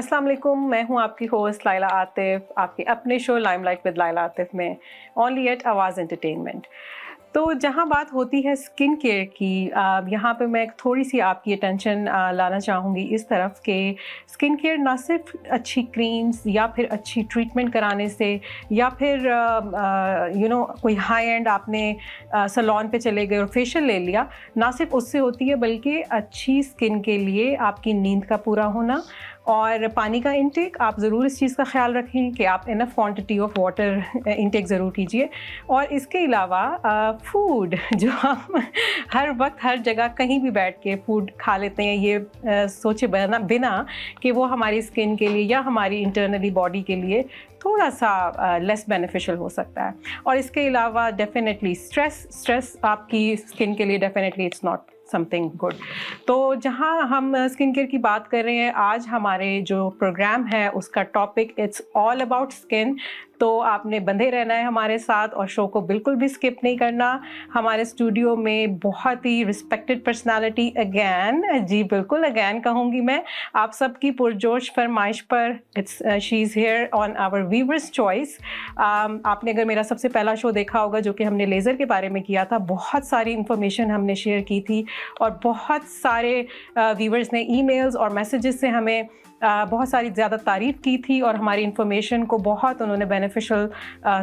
अस्सलाम वालेकुम, मैं हूँ आपकी होस्ट लाइला आतिफ, आपके अपने show limelight with Laila Atif में ओनली एट आवाज़ एंटरटेनमेंट। तो जहाँ बात होती है स्किन केयर की, यहाँ पे मैं थोड़ी सी आपकी अटेंशन लाना चाहूँगी इस तरफ कि स्किन केयर ना सिर्फ अच्छी क्रीम्स या फिर अच्छी ट्रीटमेंट कराने से या फिर कोई हाई एंड आपने सैलून पे चले गए और फेशियल ले लिया, ना सिर्फ उससे होती है बल्कि अच्छी स्किन के लिए आपकी नींद का पूरा होना और पानी का इंटेक। आप ज़रूर इस चीज़ का ख्याल रखें कि आप enough quantity of water intake ज़रूर कीजिए। और इसके अलावा फूड जो हम हर वक्त हर जगह कहीं भी बैठ के फूड खा लेते हैं, ये सोचे बिना कि वो हमारी स्किन के लिए या हमारी इंटरनली बॉडी के लिए थोड़ा सा लेस बेनिफिशियल हो सकता है। और इसके अलावा डेफिनेटली स्ट्रेस आपकी स्किन के लिए definitely it's not something good. तो जहाँ हम स्किन केयर की बात कर रहे हैं, आज हमारे जो प्रोग्राम है उसका topic it's all about skin. तो आपने बंधे रहना है हमारे साथ और शो को बिल्कुल भी स्किप नहीं करना। हमारे स्टूडियो में बहुत ही रिस्पेक्टेड पर्सनालिटी अगैन, जी बिल्कुल अगैन कहूँगी मैं, आप सबकी पुरजोश फरमाइश पर she is here on our viewers choice. आपने अगर मेरा सबसे पहला शो देखा होगा जो कि हमने लेज़र के बारे में किया था, बहुत सारी इंफॉर्मेशन हमने शेयर की थी और बहुत सारे व्यूअर्स ने ईमेल्स और मैसेजेस से हमें बहुत सारी ज़्यादा तारीफ़ की थी और हमारी इन्फॉर्मेशन को बहुत उन्होंने बेनिफिशियल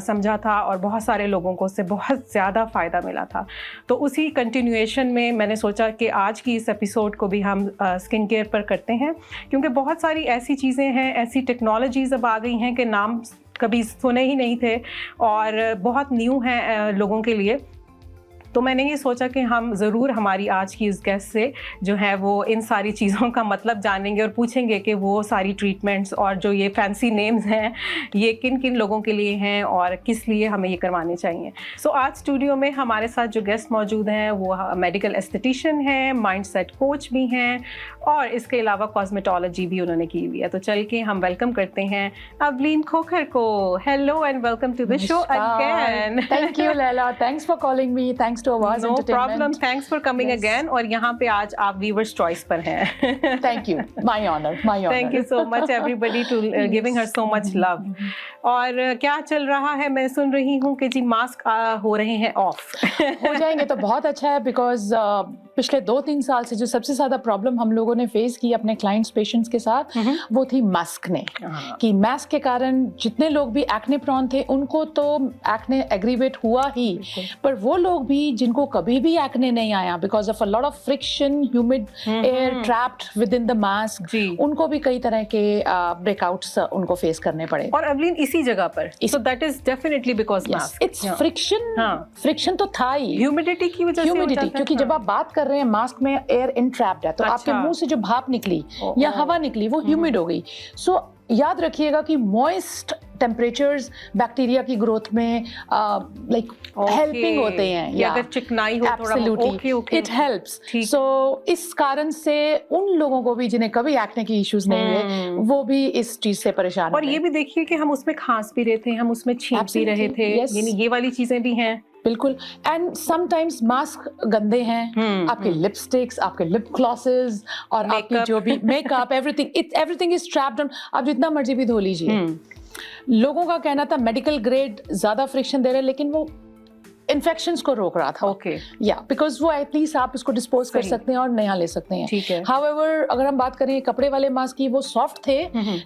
समझा था और बहुत सारे लोगों को उससे बहुत ज़्यादा फ़ायदा मिला था। तो उसी कंटिन्यूएशन में मैंने सोचा कि आज की इस एपिसोड को भी हम स्किन केयर पर करते हैं, क्योंकि बहुत सारी ऐसी चीज़ें हैं, ऐसी टेक्नोलॉजीज़ अब आ गई हैं कि नाम कभी सुने ही नहीं थे और बहुत न्यू हैं लोगों के लिए। तो मैंने ये सोचा कि हम ज़रूर हमारी आज की इस गेस्ट से जो है वो इन सारी चीज़ों का मतलब जानेंगे और पूछेंगे कि वो सारी ट्रीटमेंट्स और जो ये फैंसी नेम्स हैं ये किन किन लोगों के लिए हैं और किस लिए हमें ये करवाने चाहिए। सो आज स्टूडियो में हमारे साथ जो गेस्ट मौजूद हैं वो मेडिकल एस्थेटिशियन हैं, माइंडसेट कोच भी हैं और इसके अलावा कॉस्मेटोलॉजी भी उन्होंने की हुई है। तो चल के हम वेलकम करते हैं अवलीन खोखर को। Hello and welcome to the show again. Thank you Laila, thanks for calling me, thanks to Awaaz entertainment. No problem, thanks for coming again. और यहाँ पे आज आप व्यूअर्स चॉइस पर हैं। Thank you, my honour, my honour. Thank you so much everybody to giving her so much love. और क्या चल रहा है? मैं सुन रही हूँ कि जी मास्क हो रहे हैं ऑफ। हो जाएंगे तो बहुत अच्छा है, बिकॉज पिछले 2-3 साल से जो सबसे ज़्यादा प्रॉब्लम हम लोगों ने फेस की अपने क्लाइंट्स पेशेंट्स के साथ वो थी मास्क ने। कि मास्क के कारण जितने लोग भी एक्ने प्रॉन थे उनको तो एक्ने एग्रीवेट हुआ ही, पर वो लोग भी जिनको कभी भी एक्ने नहीं आया because of a lot of friction, humid air trapped with in the mask, उनको भी कई तरह के ब्रेकआउट्स उनको फेस करने पड़े। और अवलीन इसी जगह पर, so that is definitely because mask, it's friction. Friction तो था ही, ह्यूमिडिटी की वजह से, ह्यूमिडिटी, क्योंकि जब आप बात कर रहे हैं मास्क में एयर इंट्रैप्ड है तो आपके मुंह से जो भाप निकली या हवा निकली वो ह्यूमिड हो गई। सो याद रखिएगा कि मॉइस्ट टेम्परेचर्स बैक्टीरिया की ग्रोथ में लाइक हेल्पिंग होते हैं, या अगर चिकनाई हो थोड़ा इट हेल्प्स। सो इस कारण से उन लोगों को भी जिन्हें कभी एक्ने की इश्यूज नहीं हुए वो भी इस चीज से परेशान। और ये भी देखिए कि हम उसमें खांस भी रहे थे, हम उसमें छींक भी रहे थे, यानी ये वाली चीजें भी हैं। बिल्कुल। एंड समटाइम्स मास्क गंदे हैं, आपके लिपस्टिक्स, आपके लिप ग्लॉसेस और आपकी जो भी makeup, everything is trapped on. आप जितना मर्जी भी धो लीजिए। लोगों का कहना था मेडिकल ग्रेड ज्यादा फ्रिक्शन दे रहे, लेकिन वो इन्फेक्शंस को रोक रहा था। या बिकॉज वो एटलीस्ट आप उसको डिस्पोज कर सकते हैं और नया ले सकते हैं। हाउएवर अगर हम बात करें कपड़े वाले मास्क की, वो सॉफ्ट थे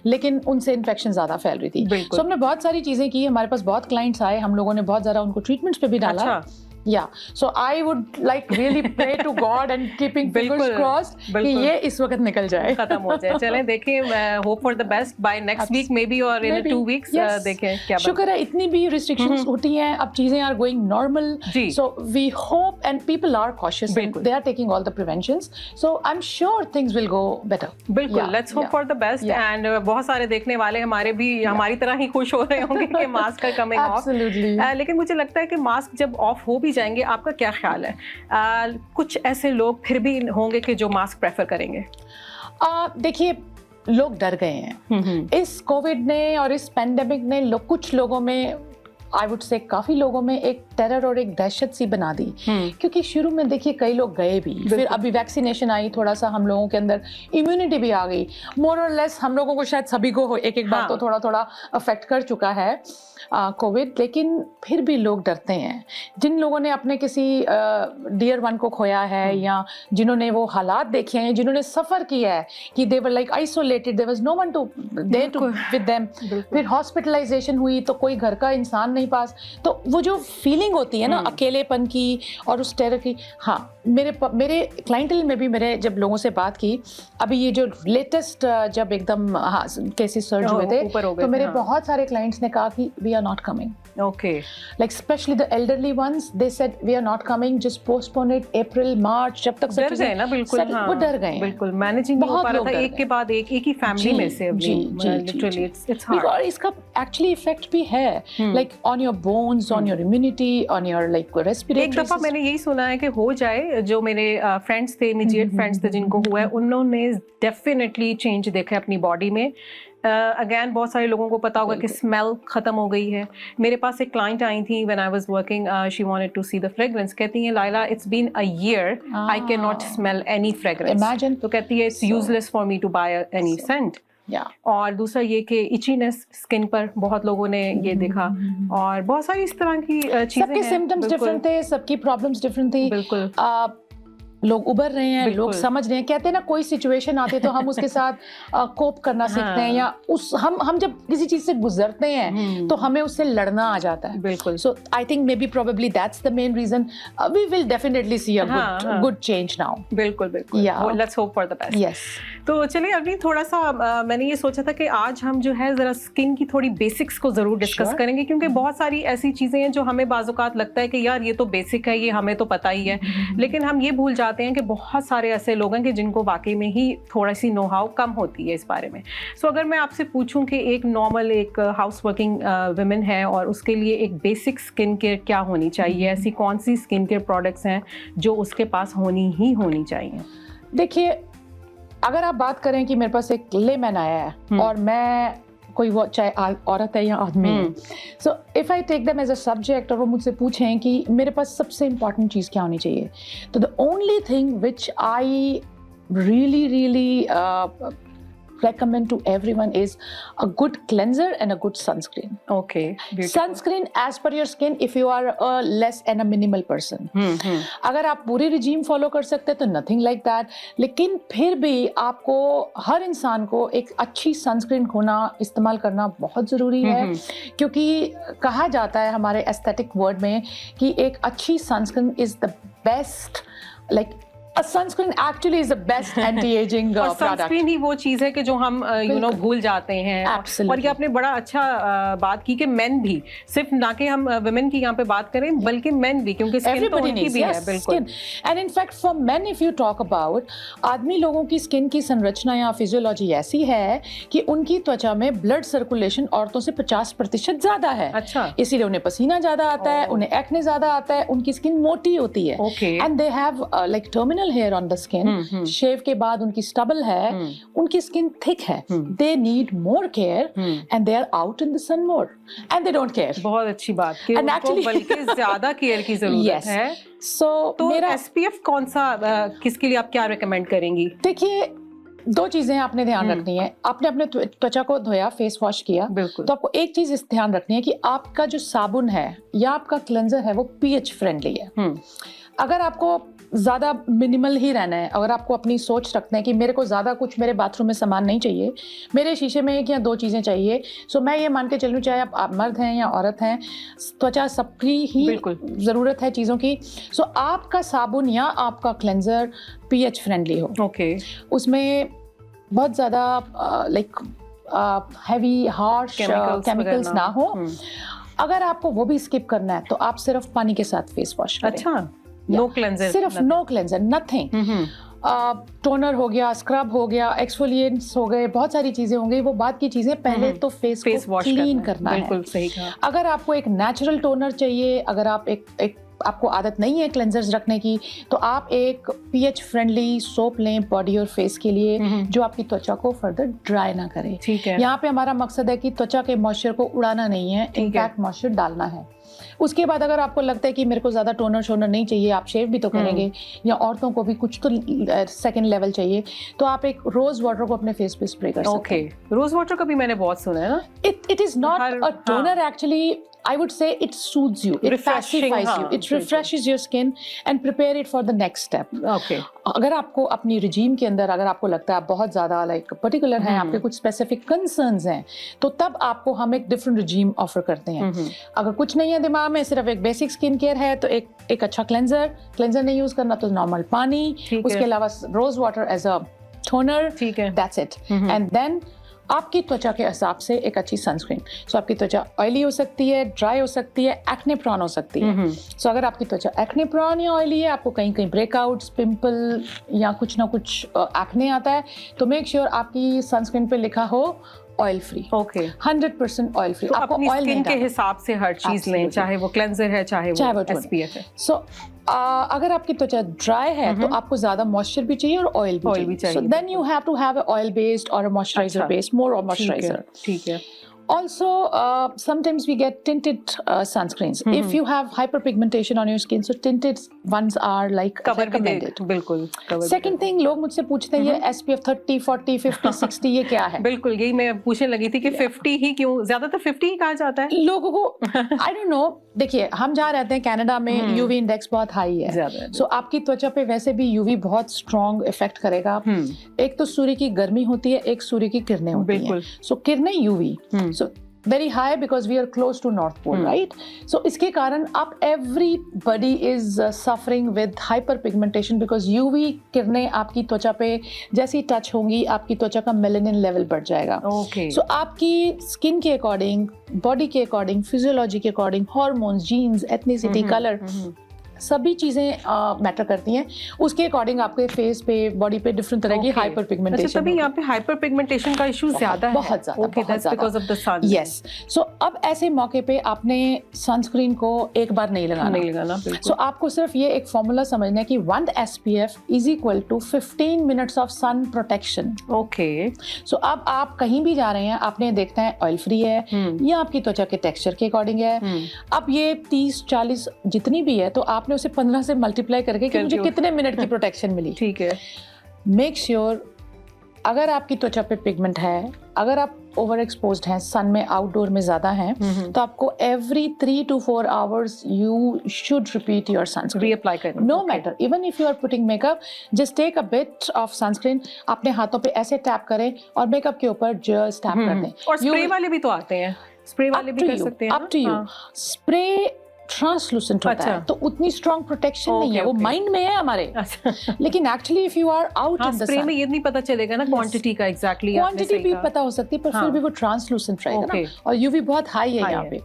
लेकिन उनसे इन्फेक्शन ज्यादा फैल रही थी। सो हमने बहुत सारी चीजें की, हमारे पास बहुत क्लाइंट्स आए, हम लोगों ने बहुत ज्यादा उनको ट्रीटमेंट्स पे भी डाला। Yeah, so I would like really pray to God and keeping fingers crossed कि ये इस वक्त निकल जाए, खत्म हो जाए। चलें देखें, hope for the best by next week maybe or in 2 weeks। देखें क्या शुक्र है इतनी भी restrictions होती हैं, अब चीजें are going normal। So we hope and people are cautious and they are taking all the preventions, so I'm sure things will go better। बिल्कुल, let's hope for the best and बहुत सारे देखने वाले हमारे भी हमारी तरह ही खुश हो रहे होंगे कि मास्क का coming off। Absolutely। लेकिन मुझे लगता है कि मास्क जब ऑफ हो भी जाएंगे, आपका क्या ख्याल है? कुछ ऐसे लोग फिर भी होंगे कि जो मास्क प्रेफर करेंगे। देखिए, लोग डर गए हैं इस कोविड ने और इस पेंडेमिक ने। कुछ लोगों में, आई वुड से काफी लोगों में एक टेरर और एक दहशत सी बना दी, क्योंकि शुरू में देखिए कई लोग गए भी, फिर अभी वैक्सीनेशन आई, थोड़ा सा हम लोगों के अंदर इम्यूनिटी भी आ गई, मोर और लेस हम लोगों को शायद सभी को एक बार तो थोड़ा थोड़ा अफेक्ट कर चुका है कोविड, लेकिन फिर भी लोग डरते हैं। जिन लोगों ने अपने किसी डियर वन को खोया है, या जिन्होंने वो हालात देखे हैं, जिन्होंने सफ़र किया है कि they were like isolated, there was no one to there to with them, फिर हॉस्पिटलाइजेशन हुई तो कोई घर का इंसान नहीं पास, तो वो जो फीलिंग होती है ना अकेलेपन की और उस टेरर की। हाँ, मेरे क्लाइंटल में भी मेरे जब लोगों से बात की, अभी ये जो लेटेस्ट जब एकदम केसेस सर्ज हुए थे, तो मेरे बहुत सारे क्लाइंट्स ने कहा कि we are not coming. Okay. Like especially the elderly ones, they said we are not coming, just postpone it April, March, जब तक डर गए ना, बिल्कुल। हाँ, वो डर गए, बिल्कुल मैनेजिंग नहीं हो पा रहा था, एक के बाद एक ही फैमिली में से अभी लिटरली इट्स हार्ड। और इसका एक्चुअली इफेक्ट भी है, like on your bones, on your immunity, on your like respiratory. एक दफा मैंने यही सुना है कि हो जाए, जो मेरे फ्रेंड्स थे, इमीडिएट फ्रेंड्स थे जिनको हुआ है, उन्होंने डेफिनेटली चेंज देखा अपनी बॉडी में। अगेन बहुत सारे लोगों को पता होगा कि स्मेल खत्म हो गई है। मेरे पास एक क्लाइंट आई थी when I was working, she wanted to see the fragrance, कहती हैं Laila it's been a year I can not smell any fragrance. Imagine. तो कहती है it's useless for me to buy any scent. और दूसरा ये कि इचीनेस स्किन पर बहुत लोगों ने ये देखा, और बहुत सारी इस तरह की चीजें। सबके सिम्टम्स डिफरेंट थे, सबकी प्रॉब्लम्स डिफरेंट थी। बिल्कुल। लोग उबर रहे हैं, लोग समझ रहे हैं। कहते हैं ना, कोई सिचुएशन आती है तो हम उसके साथ कोप करना सीखते हैं, या हम जब किसी चीज से गुजरते हैं तो हमें उससे लड़ना आ जाता है। बिल्कुल। So I think may be probably that's the main reason. We will definitely see a good change now. बिल्कुल बिल्कुल, let's hope for the best. Yes. तो चलिए अभी थोड़ा सा मैंने ये सोचा था कि आज हम जो है जरा स्किन की थोड़ी बेसिक्स को जरूर डिस्कस करेंगे, क्योंकि बहुत सारी ऐसी चीजें हैं जो हमें बाज़-औक़ात लगता है कि यार ये तो बेसिक है, ये हमें तो पता ही है, लेकिन हम ये भूल जाते हैं कि बहुत सारे ऐसे लोग हैं कि जिनको वाकई में ही थोड़ा सी नो हाउ कम होती है इस बारे में। सो अगर मैं आपसे पूछूं कि एक नॉर्मल एक हाउस वर्किंग वुमेन है और उसके लिए एक बेसिक स्किन केयर क्या होनी चाहिए, ऐसी कौन सी स्किन केयर प्रोडक्ट्स हैं जो उसके पास होनी ही होनी चाहिए? देखिए, अगर आप बात करें कि मेरे पास एक लेमैन आया है और मैं कोई वो चाहे औरत है या आदमी है, so if I take them as a subject और वो मुझसे पूछें कि मेरे पास सबसे इम्पॉर्टेंट चीज़ क्या होनी चाहिए, तो the only thing which I really recommend to everyone is a good cleanser and a good sunscreen. Okay, beautiful. Sunscreen as per your skin if you are a less and a minimal person. अगर आप पूरी regime follow कर सकते हैं तो nothing like that, लेकिन फिर भी आपको हर इंसान को एक अच्छी सनस्क्रीन होना इस्तेमाल करना बहुत ज़रूरी है, क्योंकि कहा जाता है हमारे एस्थेटिक वर्ड में कि एक अच्छी sunscreen is the best, like A sunscreen actually is the best anti-aging product. Sunscreen ही वो चीज़ है कि जो हम भूल जाते हैं। और ये आपने बड़ा अच्छा बात की कि मेन भी, सिर्फ ना कि हम वुमेन की यहाँ पे बात करें बल्कि मेन भी, क्योंकि स्किन तो उनकी भी है। बिल्कुल। And in fact for main if you talk about, आदमी लोगों की स्किन की संरचना या फिजियोलॉजी ऐसी है कि उनकी त्वचा में ब्लड सर्कुलेशन औरतों से 50% ज़्यादा है। अच्छा। इसीलिए उन्हें पसीना ज़्यादा आता है, उन्हें एक्ने ज़्यादा आता है, उनकी स्किन मोटी होती है। And they have like terminal hair on the skin. Shave के बाद उनकी स्टबल है, उनकी स्किन थिक है, they need more care and they are out in the sun more and they don't care. बहुत अच्छी बात कि उनको बल्कि ज्यादा केयर की जरूरत है। तो मेरा SPF कौन सा, किसके लिए आप क्या रेकमेंड करेंगी? देखिए, दो चीजें आपने ध्यान रखनी है। आपने अपने त्वचा को धोया, फेस वॉश किया, तो आपको एक चीज इस ध्यान रखनी है कि आपका जो साबुन है या आपका क्लेंजर है वो pH फ्रेंडली है। अगर आपको ज़्यादा मिनिमल ही रहना है, अगर आपको अपनी सोच रखते हैं कि मेरे को ज़्यादा कुछ मेरे बाथरूम में सामान नहीं चाहिए, मेरे शीशे में एक या दो चीज़ें चाहिए, सो मैं ये मान के चलूँ चाहे आप मर्द हैं या औरत हैं, त्वचा सबकी ही ज़रूरत है चीज़ों की। सो आपका साबुन या आपका क्लेंजर pH फ्रेंडली हो। ओके। उसमें बहुत ज़्यादा लाइक हैवी हार्श केमिकल्स ना हो। अगर आपको वो भी स्किप करना है तो आप सिर्फ पानी के साथ फेस वॉश करें। अच्छा, नो क्लेंजर, सिर्फ नो क्लेंजर, नथिंग। टोनर हो गया, स्क्रब हो गया, एक्सफोलिएंट्स हो गए, बहुत सारी चीजें होंगी, वो बात की चीजें। पहले तो फेस को क्लीन करना है। बिल्कुल सही कहा। अगर आपको एक नेचुरल टोनर चाहिए, अगर आप एक आपको आदत नहीं है क्लेंजर्स रखने की, तो आप एक pH फ्रेंडली सोप लें बॉडी और फेस के लिए, जो आपकी त्वचा को फर्दर ड्राई ना करे। ठीक है। यहाँ पे हमारा मकसद है कि त्वचा के मॉइस्चर को उड़ाना नहीं है, इनफैक्ट मॉइस्चर डालना है। उसके बाद अगर आपको लगता है कि मेरे को ज़्यादा टोनर शोनर नहीं चाहिए, आप शेव भी तो करेंगे, या औरतों को भी कुछ तो सेकंड लेवल चाहिए, तो आप एक रोज वाटर को अपने फेस पे स्प्रे कर सकते हैं। ओके, रोज वाटर का भी मैंने बहुत सुना है ना। It is not a toner actually. I would say it soothes you, it pacifies you, it refreshes your skin and prepare it for the next step. Okay. अगर आपको अपनी रिजीम के अंदर अगर आपको लगता है आप बहुत ज़्यादा लाइक पर्टिकुलर हैं, आपके कुछ स्पेसिफिक कंसर्न्स हैं, तो तब आपको हम एक डिफरेंट रिजीम ऑफर करते हैं। अगर कुछ नहीं है दिमाग में, सिर्फ एक बेसिक स्किन केयर है, तो एक अच्छा क्लेंजर नहीं यूज करना तो नॉर्मल पानी, उसके अलावा rose water as a toner, ठीक है, दैट्स इट। एंड देन आपकी त्वचा के हिसाब से एक अच्छी सनस्क्रीन। सो आपकी त्वचा ऑयली हो सकती है, ड्राई हो सकती है, एक्ने प्रोन हो सकती है। सो अगर आपकी त्वचा एक्ने प्रोन या ऑयली है, आपको कहीं कहीं ब्रेकआउट्स, पिंपल या कुछ ना कुछ एक्ने आता है, तो मेक श्योर आपकी सनस्क्रीन पे लिखा हो oil free. Okay, 100% oil free. तो आपको अपनी ऑयल स्किन के हिसाब से हर चीज लें, चाहे वो क्लेंजर है, चाहे वो SPF है। सो अगर आपकी त्वचा ड्राई है तो आपको ज्यादा मॉइस्चर भी चाहिए और ऑयल भी चाहिए। So then you have to have a oil based और अ मॉइस्चराइजर बेस्ड, मोर और मॉइस्चराइजर। ठीक है। Also, sometimes we get tinted sunscreens. If you have hyperpigmentation on your skin, so tinted ones are like recommended. बिल्कुल। Second thing, लोग मुझसे पूछते हैं ये SPF 30, 40, 50, 60 ये क्या है? बिल्कुल, यही मैं पूछने लगी थी कि 50 ही क्यों, ज्यादातर 50 ही कहा जाता है लोगों को। I don't know. देखिए, हम जहाँ रहते हैं कनाडा में UV इंडेक्स बहुत हाई है, सो आपकी त्वचा पे वैसे भी UV बहुत स्ट्रॉन्ग इफेक्ट करेगा। एक तो सूर्य की गर्मी होती है, एक सूर्य की किरणें होती हैं। सो किरणें UV, so very high because we are close to North Pole, right? So इसके कारण आप everybody is suffering with hyperpigmentation because UV किरणें आपकी त्वचा पे जैसी टच होंगी, आपकी त्वचा का मेलानिन लेवल बढ़ जाएगा। Okay. So आपकी स्किन के अकॉर्डिंग, बॉडी के अकॉर्डिंग, फिजियोलॉजी के according, hormones, genes, ethnicity, colour, सभी चीजें मैटर करती हैं। उसके अकॉर्डिंग आपके फेस पे, बॉडी पे डिफरेंट तरह की हाइपर पिगमेंटेशन। अच्छा, तभी यहाँ पे हाइपर पिगमेंटेशन का इशू ज्यादा है। बहुत ज्यादा। Okay, that's because of the sun. Yes. So अब ऐसे मौके पे आपने सनस्क्रीन को एक बार नहीं लगाना बिल्कुल। सो आपको सिर्फ ये एक फॉर्मूला समझना है कि 1 SPF is equal to 15 minutes of sun protection. Okay. So अब आप कहीं भी जा रहे हैं, आपने देखना है ऑयल फ्री है या आपकी त्वचा के टेक्सचर के अकॉर्डिंग है। अब ये 30-40 जितनी भी है, तो आपने उसे 15 से मल्टीप्लाई करके कि मुझे कितने मिनट की प्रोटेक्शन मिली। ठीक है। मेक श्योर अगर आपकी त्वचा पे पिगमेंट है, अगर आप ओवर एक्सपोज्ड हैं, सन में, आउटडोर में ज्यादा हैं, तो आपको every 3 to 4 hours you should repeat your sunscreen. Reapply करना। No matter, even if you are putting makeup, just take a bit of sunscreen, अपने हाथों पे ऐसे टैप करें और मेकअप के ऊपर जस्ट टैप कर दें। और स्प्रे वाले भी तो आते हैं, स्प्रे वाले भी कर सकते हैं। Up to you. Spray translucent होता है, तो उतनी स्ट्रॉन्ग प्रोटेक्शन नहीं है, वो माइंड में है हमारे। लेकिन actually if you are out in the sun, spray में ये नहीं पता चलेगा ना क्वांटिटी का एग्जैक्टली। क्वांटिटी भी पता हो सकती है, पर फिर भी वो ट्रांसलूसेंट रहेगा ना। और यूवी बहुत हाई है यहाँ पे,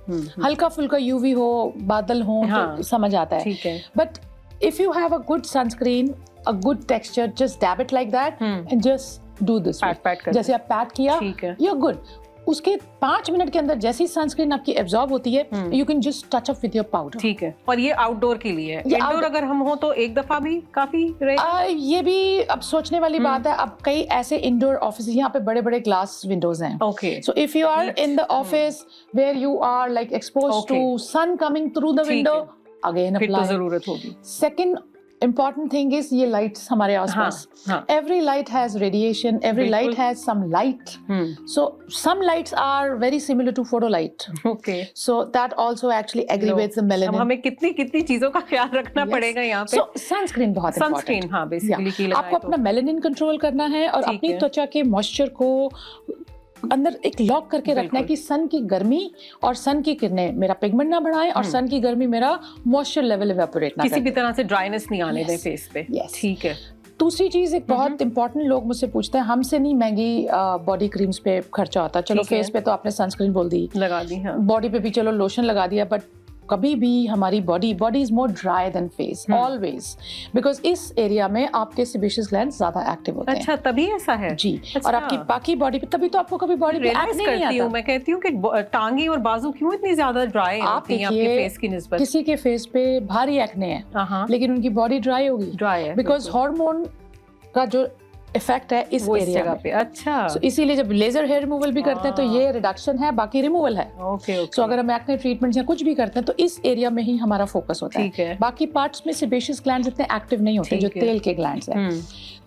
हल्का फुल्का यूवी हो, बादल हो, तो समझ आता है। But if you have a good sunscreen, a good texture, just dab it like that and just do this. जैसे आप पैट किया, यू आर गुड। उसके 5 मिनट के अंदर जैसी सनस्क्रीन आपकी एब्जॉर्ब होती है, you can just touch up with your powder. ठीक है। और ये आउटडोर के लिए है। इंडोर अगर हम हो तो एक दफा भी काफी रहेगा। ये भी अब सोचने वाली बात है। अब कई ऐसे इंडोर ऑफिस, यहाँ पे बड़े बड़े ग्लास विंडोज हैं। Okay. So if you are in the office where you are like exposed to sun coming through the window, again apply, तो जरूरत होगी। सेकंड important thing is ये lights हमारे आसपास। Every light has radiation, every light has some light. So some lights are very similar to photo light. Okay. So that also actually aggravates the melanin. अब हमें कितनी चीजों का ख्याल रखना पड़ेगा यहाँ पे। So sunscreen बहुत important। Sunscreen, हाँ, basically की लगाए। आपको अपना मेलानिन कंट्रोल करना है और अपनी त्वचा के मॉइस्चर को अंदर एक लॉक करके रखना है कि सन की गर्मी और सन की किरणें मेरा पिगमेंट ना बढ़ाएं और सन की गर्मी मेरा मॉइस्चर लेवल इवेपोरेट ना किसी भी तरह से ड्राइनेस नहीं आने दें फेस पे। ठीक है। दूसरी चीज एक बहुत इंपॉर्टेंट, लोग मुझसे पूछते हैं, हमसे नहीं महंगी बॉडी क्रीम्स पे खर्चा होता, चलो फेस पे तो आपने सनस्क्रीन बोल दी, लगा दी, बॉडी पे भी चलो लोशन लगा दिया, बट कभी भी हमारी body is more dry than face always, because इस एरिया में आपके सेबेशियस ग्लैंड ज्यादा एक्टिव होते हैं। अच्छा, तभी ऐसा है जी। अच्छा। और आपकी बाकी बॉडी पे, तभी तो आपको कभी बॉडी पे रियलाइज एक्ने नहीं करती हूँ, आता। मैं कहती हूँ कि टांगे और बाजू क्यों इतनी ज्यादा ड्राई आप होती हैं आपके देखिए, फेस की निस्बत। किसी के फेस पे भारी एक्ने है हाँ, लेकिन उनकी बॉडी ड्राई होगी, ड्राई है बिकॉज बिल्कुल। हार्मोन का जो इफेक्ट है इस वो इस एरिया जगह में। पे। अच्छा, So, इसीलिए जब लेजर हेयर रिमूवल भी करते हैं तो ये रिडक्शन है, बाकी रिमूवल है। Okay okay. सो अगर हम एक्ने ट्रीटमेंट या कुछ भी करते हैं तो इस एरिया में ही हमारा फोकस होता ठीक है। बाकी पार्ट्स में सेबेशियस ग्लैंड्स इतने एक्टिव नहीं होते, जो ठीक है। तेल के ग्लैंड्स हैं।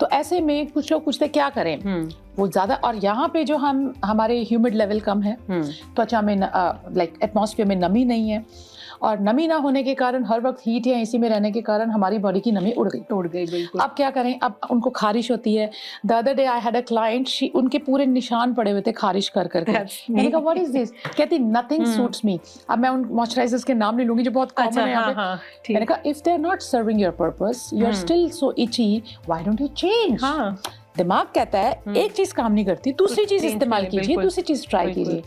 तो ऐसे में कुछ लोग पूछते हैं क्या करें, वो ज्यादा, और यहाँ पे जो हमारे ह्यूमिड लेवल कम है, त्वचा में लाइक एटमॉस्फेयर में नमी नहीं है, और नमी ना होने के कारण हर वक्त हीट या एसी में रहने के कारण हमारी बॉडी की नमी उड़ गई बिल्कुल। अब क्या करें, अब उनको खारिश होती है। The other day I had a client, उनके पूरे निशान पड़े हुए थे खारिश कर करके। मैंने कहा व्हाट इज दिस, कहती नथिंग सूट्स मी। अब मैं उन मॉइस्चराइजर्स के नाम नहीं लूंगी जो बहुत कॉमन है यहाँ पे। मैंने कहा if they are not serving your purpose, you are still so itchy, why don't you change. दिमाग कहता है एक चीज काम नहीं करती, दूसरी चीज इस्तेमाल कीजिए, दूसरी चीज ट्राई कीजिए।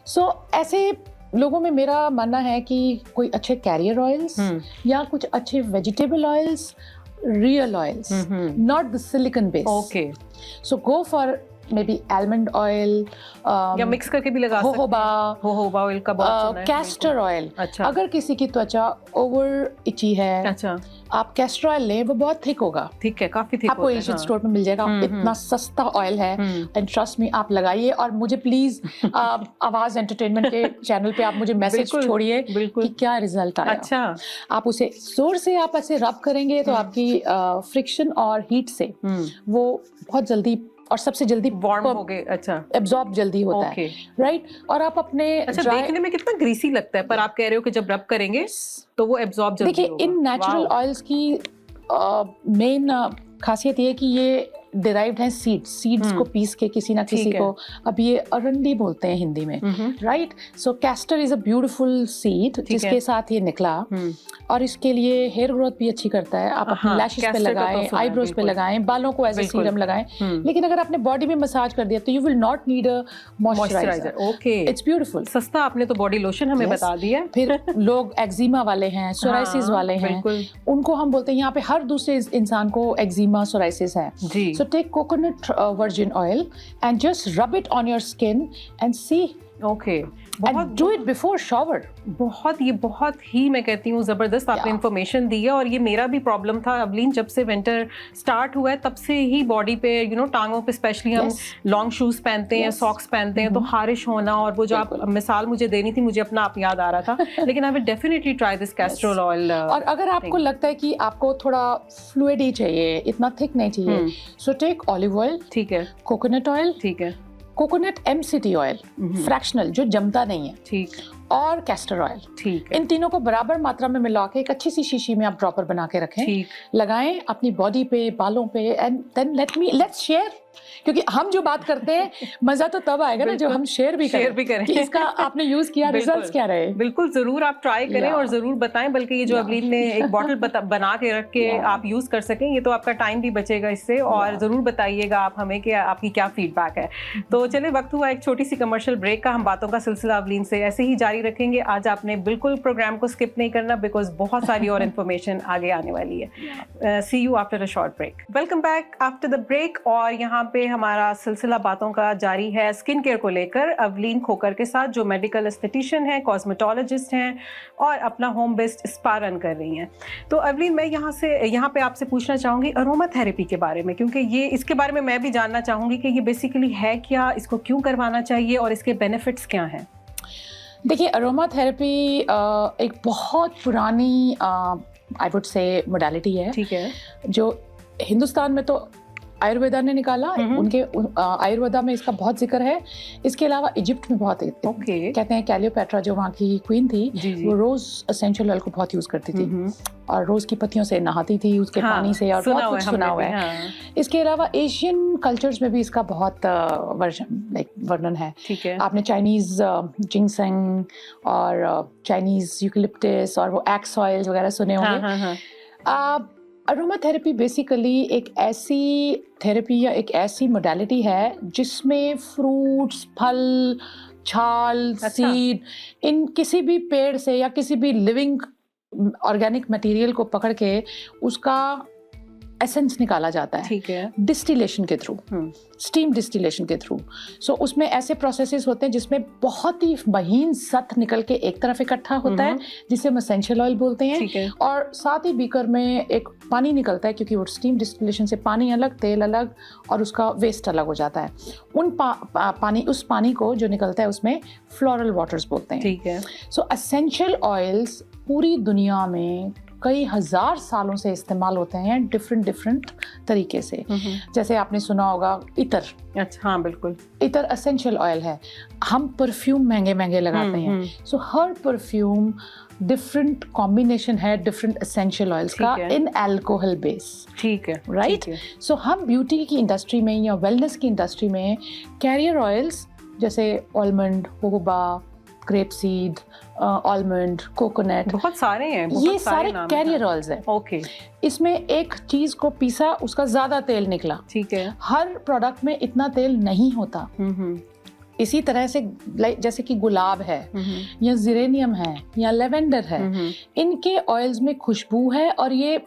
सो ऐसे लोगों में मेरा मानना है कि कोई अच्छे कैरियर ऑयल्स या कुछ अच्छे vegetable oils, real oils, not the silicon base. Okay, so go for maybe almond oil, या मिक्स करके भी लगा सकते हैं। जोजोबा ऑयल का बहुत सुना है। Castor oil. अच्छा, अगर किसी की त्वचा ओवर इची है, अच्छा, आप कैस्टर ऑयल लें, वो बहुत थिक होगा। ठीक है, काफी थिक आपको एशियन स्टोर में मिल जाएगा, इतना सस्ता ऑयल है, एंड ट्रस्ट मी आप लगाइए। और मुझे प्लीज आवाज एंटरटेनमेंट के चैनल पे आप मुझे मैसेज छोड़िए कि क्या रिजल्ट आया। अच्छा, आप उसे जोर से आप ऐसे रब करेंगे तो आपकी फ्रिक्शन और हीट से वो बहुत जल्दी और सबसे जल्दी वार्म हो गए। अच्छा, एब्जॉर्ब जल्दी होता है, राइट। और आप अपने अच्छा, देखने में कितना ग्रीसी लगता है, पर आप कह रहे हो कि जब रब करेंगे तो वो एब्जॉर्ब जल्दी देखिए, होगा। इन नेचुरल ऑयल्स की मेन खासियत ये है कि ये डिराइव्ड है सीड्स को पीस के किसी ना किसी को, अब ये अरंडी बोलते हैं हिंदी में, right. So castor is a beautiful seed जिसके साथ ये निकला, और इसके लिए हेयर ग्रोथ भी अच्छी करता है। आप अपने लैशेस पे लगाएं, आईब्रोज पे लगाएं, बालों को एज ए सीरम लगाएं। लेकिन अगर आपने बॉडी में मसाज कर दिया तो you will not need a moisturiser. Okay, it's beautiful. सस्ता आपने तो बॉडी लोशन हमें बता दिया। फिर लोग एक्जिमा वाले हैं, सोराइसिस वाले हैं, उनको हम बोलते हैं, यहाँ पे हर दूसरे इंसान को एक्जिमा सोराइसिस है जी। So take coconut virgin oil and just rub it on your skin and see. Okay. And do it before shower. बहुत ही मैं कहती हूँ जबरदस्त आपने इन्फॉर्मेशन दी है। और ये मेरा भी प्रॉब्लम था अवलीन, जब से विंटर स्टार्ट हुआ है तब से ही बॉडी पे टांगों पे स्पेशली हम लॉन्ग शूज पहनते हैं, सॉक्स पहनते हैं, तो खारिश होना, और वो जो आप मिसाल मुझे देनी थी, मुझे अपना आप याद आ रहा था। लेकिन I will definitely try this castor oil. और अगर आपको लगता है कि आपको थोड़ा फ्लूइड ही चाहिए, इतना थिक नहीं चाहिए, सो टेक ऑलिव ऑयल, ठीक है, कोकोनट ऑयल, ठीक है, कोकोनट MCT ऑयल फ्रैक्शनल जो जमता नहीं है, ठीक, और कैस्टर ऑयल, ठीक। इन तीनों को बराबर मात्रा में मिला के एक अच्छी सी शीशी में आप ड्रॉपर बना के रखें, लगाएं अपनी बॉडी पे, बालों पे, एंड देन लेट्स शेयर। क्योंकि हम जो बात करते हैं मजा तो तब आएगा ना जो हम शेयर भी करें कि इसका आपने यूज किया, रिजल्ट्स क्या रहे। बिल्कुल, जरूर आप ट्राई करें और जरूर बताएं। बल्कि ये जो अवलीन ने एक बॉटल बना के रख के आप यूज कर सकें, ये तो आपका टाइम भी बचेगा इससे। और जरूर बताइएगा आप हमें कि आपकी क्या फीडबैक है। तो चले, वक्त हुआ एक छोटी सी कमर्शियल ब्रेक का। हम बातों का सिलसिला अवलीन से ऐसे ही जारी रखेंगे। आज आपने बिल्कुल प्रोग्राम को स्किप नहीं करना, बिकॉज बहुत सारी और इन्फॉर्मेशन आगे आने वाली है। See you after a short break. Welcome back after the break. और यहाँ पे हमारा सिलसिला बातों का जारी है स्किन केयर को लेकर अवलीन खोकर के साथ, जो मेडिकल एस्थेटिशियन हैं, कॉस्मेटोलॉजिस्ट हैं और अपना होम बेस्ड स्पा रन कर रही हैं। तो अवलीन, मैं यहाँ पे आपसे पूछना चाहूँगी अरोमा थेरेपी के बारे में, क्योंकि ये इसके बारे में मैं भी जानना चाहूँगी कि ये बेसिकली है क्या, इसको क्यों करवाना चाहिए और इसके बेनिफिट्स क्या हैं। देखिए, अरोमा थेरेपी एक बहुत पुरानी आई वुड से मोडालिटी है, ठीक है, जो हिंदुस्तान में तो आयुर्वेदा ने निकाला, उनके आयुर्वेदा में इसका बहुत जिक्र है। इसके अलावा इजिप्ट में बहुत कहते हैं कैलियोपेट्रा जो वहाँ की क्वीन थी, वो रोज एसेंशियल ऑयल को बहुत यूज करती थी और रोज की पत्तियों से नहाती थी, उसके पानी से, और बहुत कुछ सुना हुआ है। इसके अलावा एशियन कल्चर्स में भी इसका बहुत वर्णन है, ठीक है। आपने चाइनीज जिंगसेंग और चाइनीज यूकलिप्टस और वो एक्स ऑयल्स वगैरह सुने होंगे। अरोमा थेरेपी बेसिकली एक ऐसी थेरेपी या एक ऐसी मोडालिटी है जिसमें फ्रूट्स, फल, छाल, अच्छा। सीड, इन किसी भी पेड़ से या किसी भी लिविंग ऑर्गेनिक मटेरियल को पकड़ के उसका एसेंस निकाला जाता है, ठीक है। डिस्टिलेशन के थ्रू, स्टीम डिस्टिलेशन के थ्रू। सो उसमें ऐसे प्रोसेसेस होते हैं जिसमें बहुत ही महीन सत निकल के एक तरफ इकट्ठा होता है जिसे हम एसेंशियल ऑयल बोलते हैं, ठीक है। और साथ ही बीकर में एक पानी निकलता है, क्योंकि वो स्टीम डिस्टिलेशन से पानी अलग, तेल अलग और उसका वेस्ट अलग हो जाता है। उस पानी को जो निकलता है उसमें फ्लोरल वाटर्स बोलते हैं, ठीक है। सो एसेंशियल ऑयल्स पूरी दुनिया में कई हजार सालों से इस्तेमाल होते हैं डिफरेंट तरीके से। जैसे आपने सुना होगा इतर। अच्छा, हाँ बिल्कुल। इतर एसेंशियल ऑयल है। हम परफ्यूम महंगे लगाते हैं, सो हर परफ्यूम डिफरेंट कॉम्बिनेशन है डिफरेंट एसेंशियल ऑयल्स का इन अल्कोहल बेस, ठीक है, राइट। सो हम ब्यूटी की इंडस्ट्री में या वेलनेस की इंडस्ट्री में कैरियर ऑयल्स जैसे almond, jojoba, grape seed, almond, coconut, बहुत सारे हैं, ये सारे कैरियर ऑयल्स हैं। ओके। इसमें एक चीज को पीसा, उसका ज्यादा तेल निकला, ठीक है। हर प्रोडक्ट में इतना तेल नहीं होता। इसी तरह से जैसे कि गुलाब है या जिरेनियम है या लेवेंडर है, इनके ऑयल्स में खुशबू है और ये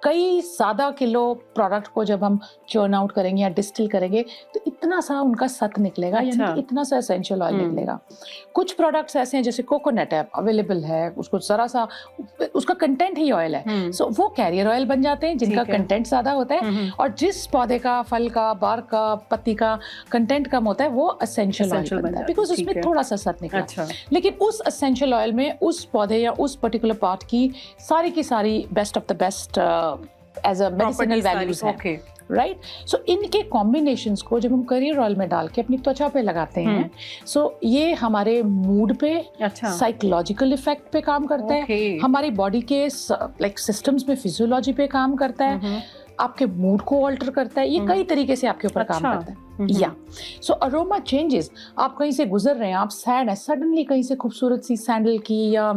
कई ज्यादा किलो प्रोडक्ट को जब हम चर्न आउट करेंगे या डिस्टिल करेंगे तो इतना सा उनका सत निकलेगा, अच्छा। यानी कि इतना सा एसेंशियल ऑयल निकलेगा। कुछ प्रोडक्ट्स ऐसे हैं जैसे कोकोनट है, अवेलेबल है, उसको जरा सा उसका कंटेंट ही ऑयल है, सो वो कैरियर ऑयल बन जाते हैं जिनका कंटेंट ज्यादा होता है, और जिस पौधे का, फल का, बार का, पत्ती का कंटेंट कम होता है वो एसेंशियल ऑयल बनता है, बिकॉज उसमें थोड़ा सा सत निकला। अच्छा। लेकिन उस एसेंशियल ऑयल में उस पौधे या उस पर्टिकुलर पार्ट की सारी best of the best as a medicinal values है, राइट। सो इनके कॉम्बिनेशंस को जब हम करियर ऑयल में डाल के अपनी त्वचा पे लगाते हैं, सो ये हमारे मूड पे, अच्छा, साइकोलॉजिकल इफेक्ट पे काम करता है, हमारी बॉडी के लाइक सिस्टम्स में फिजियोलॉजी पे काम करता है, आपके मूड को ऑल्टर करता है, ये कई तरीके से आपके ऊपर काम करता है। या सो अरोमा चेंजेस, आप कहीं से गुजर रहे हैं, आप सैड है, सडनली कहीं से खूबसूरत सी सैंडल की या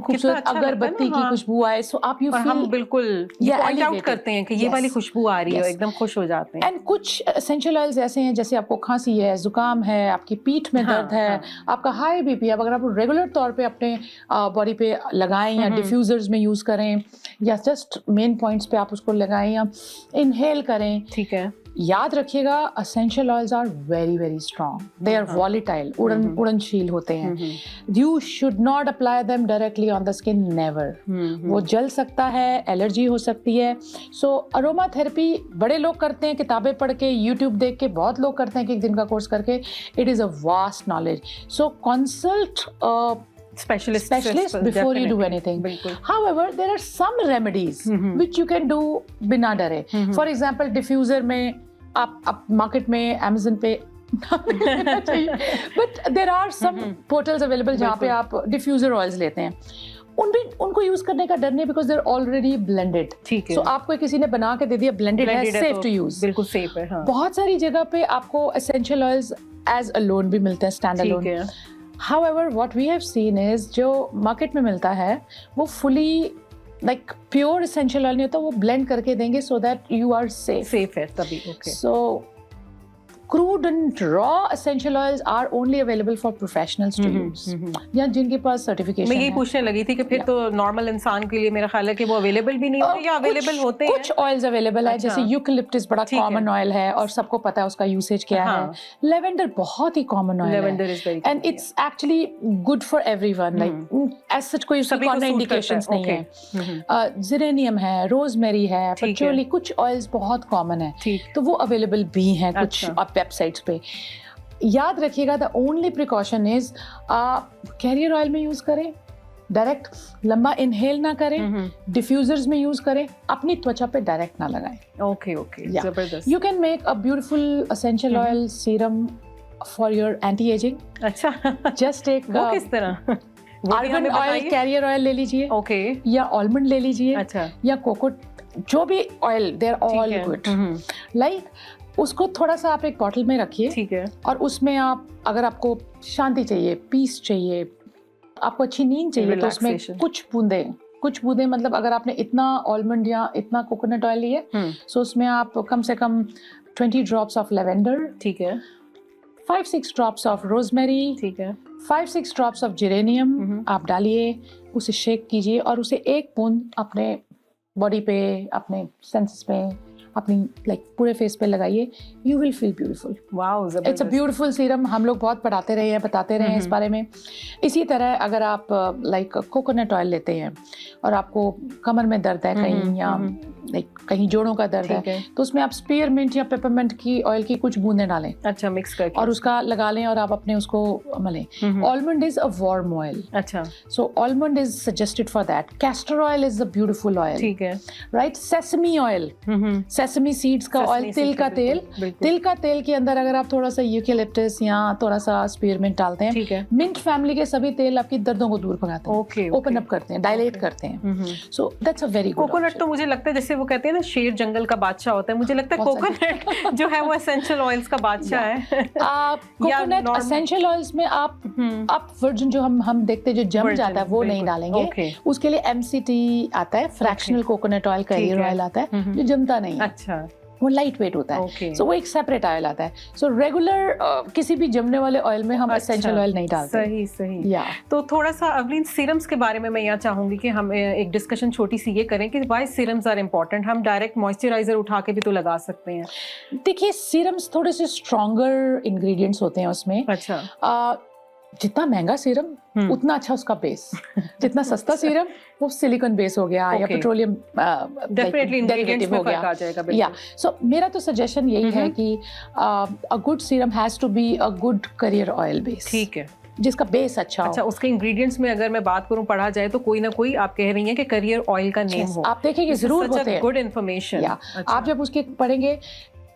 खूबसूरत अगरबत्ती की खुशबू आए, सो आप यू फील, हम बिल्कुल पॉइंट आउट करते हैं कि ये वाली खुशबू आ रही है, एकदम खुश हो जाते हैं। एंड कुछ एसेंशियल ऑयल्स ऐसे हैं जैसे आपको खांसी है, जुकाम है, आपकी पीठ में दर्द है, आपका हाई बीपी है, अगर आप रेगुलर तौर पे अपने बॉडी पे लगाएं या डिफ्यूजर्स में यूज करें या जस्ट मेन पॉइंट्स पे आप उसको लगाएं या इनहेल करें, ठीक है। याद रखिएगा essential oils are very strong, they are volatile, उड़नशील होते हैं। You should not apply them directly on the skin, never. वो जल सकता है, एलर्जी हो सकती है। सो अरोमा थेरेपी बड़े लोग करते हैं, किताबें पढ़ के, यूट्यूब देख के, बहुत लोग करते हैं कि एक दिन का कोर्स करके। It is a vast knowledge, so consult specialist before you do anything. However, there are some remedies which you can do बिना डरे. For example, diffuser में आप मार्केट में Amazon पे but there are some portals available जहाँ पे आप diffuser oils लेते हैं, उनको यूज करने का डर नहीं, बिकॉज देर ऑलरेडी ब्लेंडेड। ठीक है, सो आपको किसी ने बना के दे दिया, ब्लेंडेड है, सेफ टू यूज, बिल्कुल सेफ है। हाँ। बहुत सारी जगह पे आपको एसेंशियल ऑयल्स एज अलोन भी मिलते हैं, stand alone. However, what we have seen is जो मार्केट में मिलता है वो fully like pure essential oil नहीं होता, वो blend करके देंगे so that you are safe है तभी। Okay. So crude and raw essential oils are only available for professionals to use, या जिनके पास सर्टिफिकेशन। मैं यही पूछने लगी थी कि फिर तो नॉर्मल इंसान के लिए मेरा ख्याल है कि वो अवेलेबल भी नहीं होते या अवेलेबल होते हैं। कुछ ऑयल्स अवेलेबल है, जैसे यूकलिप्टस बड़ा कॉमन ऑयल है और सबको पता है उसका यूसेज क्या है। लेवेंडर बहुत ही कॉमन ऑयल है and it's actually good for everyone, like as such कोई उसका कॉन्ट्राइंडिकेशंस नहीं है। जिरेनियम है, रोजमेरी है, पैचोली, कुछ ऑयल्स बहुत कॉमन है, तो वो अवेलेबल भी हैं कुछ वेबसाइट्स पे। याद रखिएगा the only precaution is career oil में यूज करें, डायरेक्ट लंबा इनहेल ना करें, डिफ्यूजर्स में यूज करें, अपनी त्वचा पे डायरेक्ट ना लगाएं। ओके जबरदस्त। You can make a beautiful essential oil serum for your anti ageing. अच्छा, जस्ट एक वो किस तरह आर्गन ऑयल, कैरियर ऑयल ले लीजिए, ओके, या आलमंड ले लीजिए, अच्छा, या कोको, जो भी oil, they are all good. Like उसको थोड़ा सा आप एक बॉटल में रखिए, ठीक है, और उसमें आप, अगर आपको शांति चाहिए, पीस चाहिए, आपको अच्छी नींद चाहिए, तो उसमें कुछ बूंदे मतलब अगर आपने इतना आलमंड या इतना कोकोनट ऑयल लिया, सो उसमें आप कम से कम 20 ड्रॉप्स ऑफ लेवेंडर, ठीक है, 5-6 ड्रॉप्स ऑफ रोजमेरी, ठीक है, 5-6 ड्रॉप्स ऑफ जेरेनियम आप डालिए, उसे शेक कीजिए और उसे एक बूंद अपने बॉडी पे, अपने सेंसेस पे, अपनी लाइक पूरे फेस पे लगाइए, you will feel beautiful. Wow, it's a beautiful serum. हम लोग बहुत पढ़ाते रहे हैं, बताते रहे हैं इस बारे में। इसी तरह अगर आप लाइक कोकोनट ऑयल लेते हैं और आपको कमर में दर्द है कहीं, या लाइक कहीं जोड़ों का दर्द है, तो उसमें आप स्पीयरमिंट या पेपरमिंट की ऑयल की कुछ बूंदें डालें, अच्छा, मिक्स करके, और उसका लगा लें और आप अपने उसको मलें। Almond is a warm oil, अच्छा, so almond is suggested for that. Castor oil is a beautiful oil, ठीक है, right. Sesame oil, sesame seeds का ऑयल, तिल का तेल, तिल का तेल के अंदर अगर आप थोड़ा सा यूकेलिप्टस या थोड़ा सा स्पीयरमिंट डालते हैं, ठीक है, मिंट फैमिली के सभी तेल आपकी दर्दों को दूर भगाते हैं, ओके, ओपन अप करते हैं, डायलेट करते हैं। So that's a very good. Coconut तो मुझे लगता है जैसे वो कहते हैं ना, शेर जंगल का बादशाह होता है, मुझे लगता है कोकोनट जो है वो एसेंशियल ऑयल्स का बादशाह है। कोकोनट एसेंशियल ऑयल्स में आप वर्जिन जो हम देखते हैं जो जम जाता है वो नहीं डालेंगे। उसके लिए MCT आता है, fractional coconut oil, career oil आता है जो जमता नहीं है, अच्छा, वो लाइट वेट होता है, सो वो एक सेपरेट ऑयल आता है। सो रेगुलर किसी भी जमने वाले ऑयल में हम एसेंशियल ऑयल नहीं डालते। सही सही। तो थोड़ा सा अवलीन सीरम्स के बारे में मैं यहाँ चाहूंगी कि हम एक डिस्कशन छोटी सी ये करें कि व्हाई सीरम्स आर इम्पोर्टेंट। हम डायरेक्ट मॉइस्चराइजर उठा के भी तो लगा सकते हैं। देखिए, सीरम्स थोड़े से स्ट्रॉन्गर इंग्रेडिएंट्स होते हैं उसमें। अच्छा, जितना महंगा सीरम उतना अच्छा उसका बेस, जितना सस्ता सीरम वो सिलिकॉन बेस हो गया या पेट्रोलियम डेफिनेटली इंग्रेडिएंट्स में फर्क आ जाएगा। या सो मेरा तो सजेशन यही है कि a good serum has to be a good carrier oil base, ठीक है, जिसका बेस अच्छा हो। अच्छा, उसके इंग्रेडिएंट्स में अगर मैं बात करूं, पढ़ा जाए तो कोई ना कोई आप कह रही हैं कि करियर ऑयल का नेम हो। आप देखेंगे जरूर होते हैं, गुड इन्फॉर्मेशन। आप जब उसके पढ़ेंगे,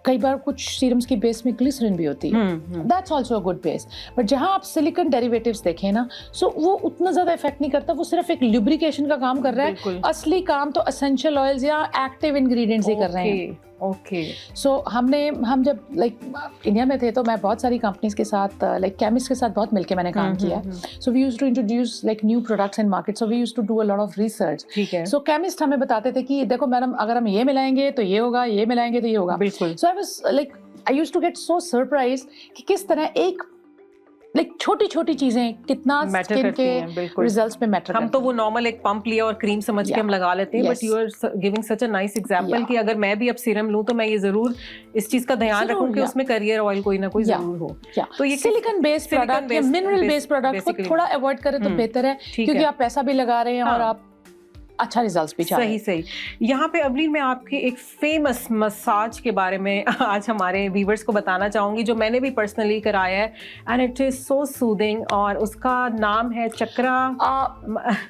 कई बार कुछ सीरम्स की बेस में ग्लिसरीन भी होती है, that's also a good base. But जहां आप सिलिकॉन डेरिवेटिव्स देखें ना, सो वो उतना ज्यादा इफेक्ट नहीं करता, वो सिर्फ एक लुब्रिकेशन का काम कर रहा है। असली काम तो एसेंशियल ऑयल्स या एक्टिव इंग्रेडिएंट्स ही कर रहे हैं। ओके, सो हम जब लाइक इंडिया में थे तो मैं बहुत सारी कंपनीज के साथ, लाइक केमिस्ट के साथ बहुत मिलके मैंने काम किया। So we used to introduce like new products in market, so we used to do a lot of research. ठीक है। सो केमिस्ट हमें बताते थे कि देखो मैडम, अगर हम ये मिलाएंगे तो ये होगा, ये मिलाएंगे तो ये होगा। बिल्कुल। So I was like, I used to get so surprised कि किस तरह एक लाइक छोटी छोटी चीजें कितना स्किन के रिजल्ट्स पे मैटर। हम तो वो नॉर्मल एक पंप लिया और क्रीम समझ के हम लगा लेते हैं, but you are giving such a nice example कि अगर मैं भी अब सीरम लूं तो मैं ये जरूर इस चीज का ध्यान रखूं कि उसमें करियर ऑयल कोई ना कोई जरूर हो। तो ये सिलिकॉन बेस्ड प्रोडक्ट या मिनरल बेस्ड प्रोडक्ट को थोड़ा अवॉइड करें तो बेहतर है, क्योंकि आप पैसा भी लगा रहे हैं और आप अच्छा रिजल्ट्स भी चाहे। सही सही। यहाँ पे अवलीन मैं आपके एक फेमस मसाज के बारे में आज हमारे व्यूवर्स को बताना चाहूंगी, जो मैंने भी पर्सनली कराया है, and it is so soothing, और उसका नाम है चक्रा।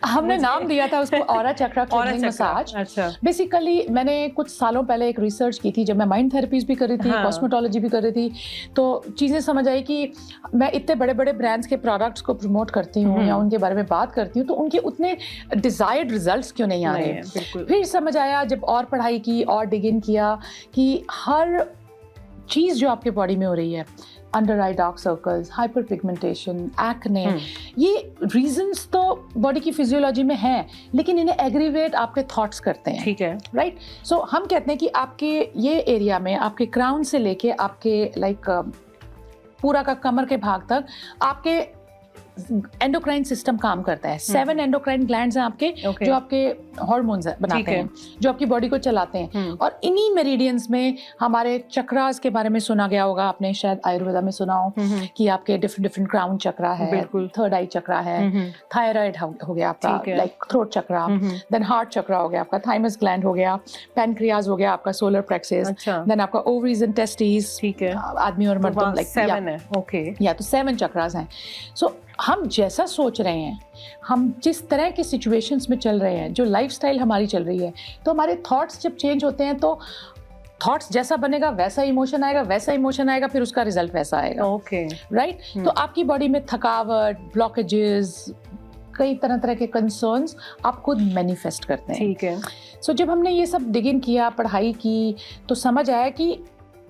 हमने नाम दिया था उसको ऑरा चक्रा क्लींजिंग मसाज। अच्छा। बेसिकली मैंने कुछ सालों पहले एक रिसर्च की थी, जब मैं माइंड थेरेपीज भी कर रही थी, कॉस्मेटोलॉजी भी कर रही थी, तो चीजें समझ आई कि मैं इतने बड़े बड़े ब्रांड्स के प्रोडक्ट्स को प्रमोट करती हूँ या उनके बारे में बात करती हूँ, तो उनके उतने डिजायर्ड रिजल्ट्स क्यों नहीं आ रहे हैं। फिर समझ आया, जब और पढ़ाई की और डिग इन किया, कि हर चीज जो आपके बॉडी में हो रही है, under eye dark circles, hyper pigmentation, acne, ये रीजंस तो बॉडी की फिजियोलॉजी में हैं, लेकिन इन्हें एग्रीवेट आपके थॉट्स करते हैं। ठीक है, राइट। सो हम कहते हैं कि आपके ये एरिया में, आपके क्राउन से लेके आपके लाइक पूरा का कमर के भाग तक आपके एंडोक्राइन सिस्टम काम करता है। 7 एंडोक्राइन ग्लैंड्स हैं आपके, जो आपके हार्मोन्स बनाते हैं, जो आपकी बॉडी को चलाते हैं। और इन्हीं मेरिडियंस में हमारे चक्रास के बारे में सुना गया होगा आपने, शायद आयुर्वेदा में सुना हो कि आपके डिफरेंट डिफरेंट क्राउन चक्रा है, थर्ड आई चक्रा है, थायराइड हो गया आपका, लाइक थ्रोट चक्रा, देन हार्ट चक्रा हो गया आपका, थाइमस ग्लैंड हो गया, पैनक्रियाज हो गया आपका, सोलर प्लेक्सस, देन आपका ओवरीज एंड टेस्टिस, आदमी और मर्दों, लाइक 7 है। ओके, या तो 7 चक्रास हैं। सो हम जैसा सोच रहे हैं, हम जिस तरह की सिचुएशंस में चल रहे हैं, जो लाइफस्टाइल हमारी चल रही है, तो हमारे थॉट्स जब चेंज होते हैं तो थॉट्स जैसा बनेगा वैसा इमोशन आएगा, वैसा इमोशन आएगा, फिर उसका रिजल्ट वैसा आएगा। Okay, right. तो आपकी बॉडी में थकावट, ब्लॉकेजेस, कई तरह तरह के कंसर्न्स आप खुद मैनिफेस्ट करते हैं। ठीक है। सो जब हमने ये सब डिग इन किया, पढ़ाई की, तो समझ आया कि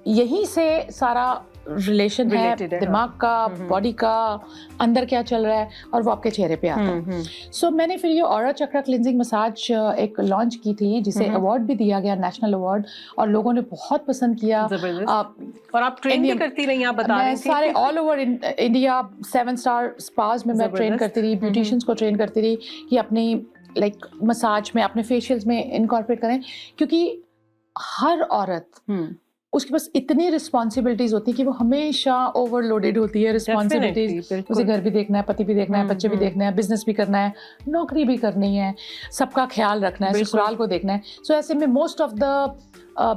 यहीं से सारा रिलेशन है Related है, दिमाग का, बॉडी का, अंदर क्या चल रहा है, और वो आपके चेहरे पे आता है। सो मैंने फिर ये ऑरा चक्रा क्लिनजिंग मसाज एक लॉन्च की थी, जिसे अवार्ड भी दिया गया, नेशनल अवार्ड, और लोगों ने बहुत पसंद किया। और आप ट्रेन भी करती रही, आप बता रही थी। सारे all over India 7 star spas में मैं ट्रेन करती रही, ब्यूटिशियंस को ट्रेन करती रही कि अपनी लाइक मसाज में, अपने फेशियल्स में इनकॉर्पोरेट करें, क्योंकि हर औरत उसके पास इतनी रिस्पॉन्सिबिलिटीज होती है कि वो हमेशा ओवरलोडेड होती है रिस्पॉन्सिबिलिटीज। उसे घर भी देखना है, पति भी देखना है, बच्चे भी देखना है, बिजनेस भी करना है, नौकरी भी करनी है, सबका ख्याल रखना है, ससुराल को देखना है। सो ऐसे में most of the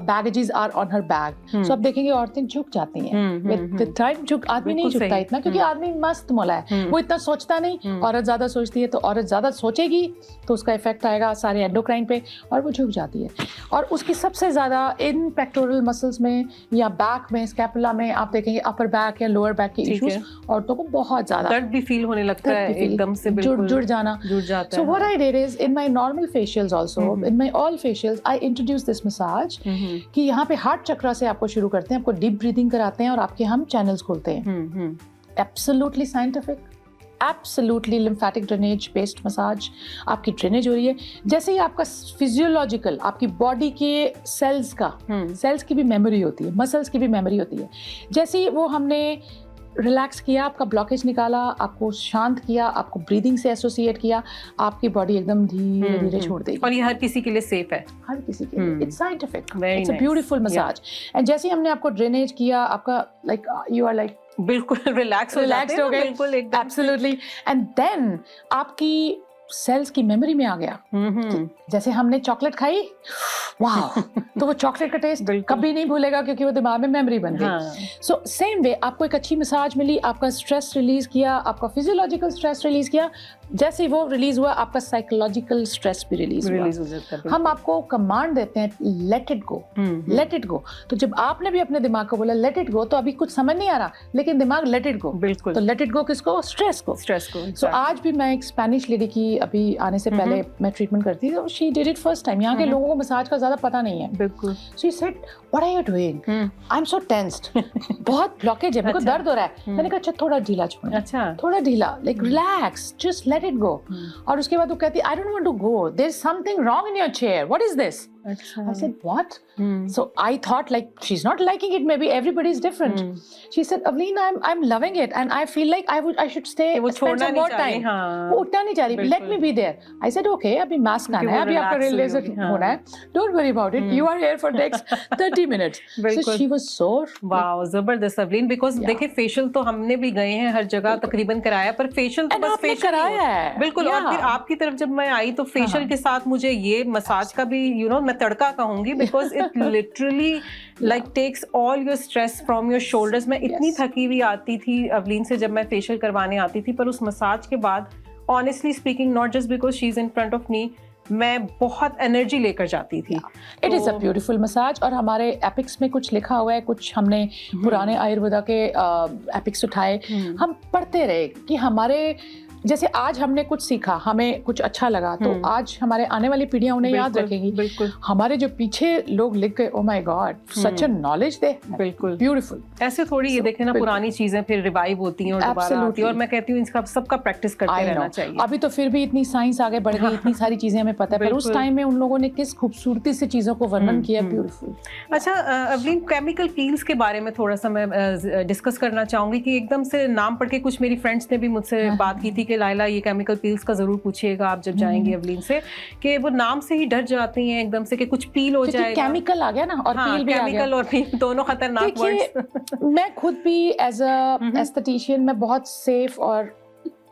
baggages are on her bag. So अब देखेंगे औरतें झुक जाती हैं with time। झुक आदमी नहीं झुकता इतना, क्योंकि आदमी मस्त मौला है, वो इतना सोचता नहीं। औरत ज्यादा सोचती है, तो औरत ज्यादा सोचेगी तो उसका इफेक्ट आएगा सारे एंडोक्राइन पे, और वो झुक जाती है। और उसकी सबसे ज्यादा इन पेक्टोरल मसल्स में या बैक में, स्कैपुला में आप देखेंगे अपर बैक या लोअर बैक के इश्यूज औरतों को बहुत ज्यादा दर्द भी फील होने लगता है, एकदम से जुड़ जाना, जुड़ जाता है। So what I did is in my normal facials also, in my all facials, I introduced this massage कि यहाँ पे हार्ट चक्रा से आपको शुरू करते हैं, आपको डीप ब्रीदिंग कराते हैं, और आपके हम चैनल्स खोलते हैं। Absolutely scientific, absolutely lymphatic drainage based massage. आपकी ड्रेनेज हो रही है, जैसे ही आपका फिजियोलॉजिकल, आपकी बॉडी के सेल्स का, सेल्स की भी मेमोरी होती है, मसल्स की भी मेमोरी होती है। जैसे ही वो हमने रिलैक्स किया, आपका ब्लॉकेज निकाला, आपको शांत किया, आपको ब्रीदिंग से एसोसिएट किया, आपकी बॉडी एकदम धीरे धीरे छोड़ देगी। और ये हर किसी के लिए सेफ है, हर किसी के लिए। It's scientific, it's a beautiful massage. And जैसे ही हमने आपको ड्रेनेज किया, आपका लाइक यू आर लाइक बिल्कुल रिलैक्स हो गए, बिल्कुल एकदम एब्सोल्युटली। एंड देन आपकी सेल्स की मेमोरी में आ गया। जैसे हमने चॉकलेट खाई, वाह, तो वो चॉकलेट का टेस्ट कभी नहीं भूलेगा, क्योंकि वो दिमाग में मेमोरी बन गई। सो सेम वे आपको एक अच्छी मसाज मिली, आपका स्ट्रेस रिलीज किया, आपका फिजियोलॉजिकल स्ट्रेस रिलीज किया, जैसे ही वो रिलीज हुआ, आपका साइकोलॉजिकल स्ट्रेस भी रिलीज हो जाता है। हम आपको कमांड देते हैं, late it go, late it गो। तो जब आपने भी अपने दिमाग को बोला लेट इट गो, तो अभी कुछ समझ नहीं आ रहा, लेकिन दिमाग लेट इट गो, बिल्कुल। तो लेट इट गो किसको? स्ट्रेस को। सो आज भी मैं एक स्पेनिश लेडी की, अभी आने से पहले मैं ट्रीटमेंट करती थी, she did it first time. यहाँ के लोगों को मसाज का ज्यादा पता नहीं है, बिल्कुल। She said what are you doing? I am so tensed, बहुत ब्लॉकेज है, मेरे को दर्द हो रहा है। मैंने कहा अच्छा थोड़ा ढीला छोड़ो, अच्छा थोड़ा ढीला, like relax, just let it go. और उसके बाद वो कहती I don't want to go, there is something wrong in your chair, what is this? I said, what? So I thought like she's not liking it. Maybe everybody is different. She said, Avleen, I'm loving it, and I feel like I should stay, spend some more time. वो उठना नहीं चाह रही. Let me be there. I said, okay, अभी mask आना है, अभी आपका रेलवे से होना है. Don't worry about it. You are here for next 30 minutes. So she was so. Wow, जबरदस्त अवलीन. Because देखिए facial तो हमने भी गए हैं हर जगह तकरीबन कराया, पर facial तो बस facial कराया है. बिल्कुल. और फिर आपकी तरफ जब मैं आई तो facial के साथ मुझे ये मसाज का भी तड़का कहूंगी, because it literally like takes all your stress from your shoulders. मैं इतनी थकी हुई आती थी अवलीन से जब मैं फेशियल करवाने आती थी, पर उस मसाज के बाद honestly speaking, not just because she is in front of me, मैं बहुत एनर्जी लेकर जाती थी। It is a beautiful massage. और हमारे एपिक्स में कुछ लिखा हुआ है, कुछ हमने पुराने आयुर्वेदा के एपिक्स उठाए, हम पढ़ते रहे कि हमारे जैसे आज हमने कुछ सीखा, हमें कुछ अच्छा लगा, तो आज हमारे आने वाली पीढ़ियां उन्हें याद रखेंगी। बिल्कुल। हमारे जो पीछे लोग लिख गए, oh my god, such a knowledge they. बिल्कुल ब्यूटीफुल। ऐसे थोड़ी ये देखे ना, पुरानी चीजें फिर रिवाइव होती हैं और दोबारा आती हैं, और मैं कहती हूँ इसका सबका प्रैक्टिस करते रहना चाहिए। अभी तो फिर भी इतनी साइंस आगे बढ़ गई, इतनी सारी चीजें हमें पता है, पर उस टाइम में उन लोगों ने किस खूबसूरती से चीजों को वर्णन किया। ब्यूटीफुल। अच्छा अवलीन, केमिकल पील्स के बारे में थोड़ा सा मैं डिस्कस करना चाहूंगी कि एकदम से नाम पढ़ के कुछ मेरी फ्रेंड्स ने भी मुझसे बात की थी कि लाइला ये केमिकल पील्स का जरूर पूछिएगा आप जब जाएंगे अवलीन से, कि वो नाम से ही डर जाती हैं एकदम से कि कुछ पील हो जाएगा। केमिकल आ गया ना, और पील भी आ गया। केमिकल और पील दोनों खतरनाक वर्ड्स। मैं खुद भी एज अ एस्थेटिशियन मैं बहुत सेफ और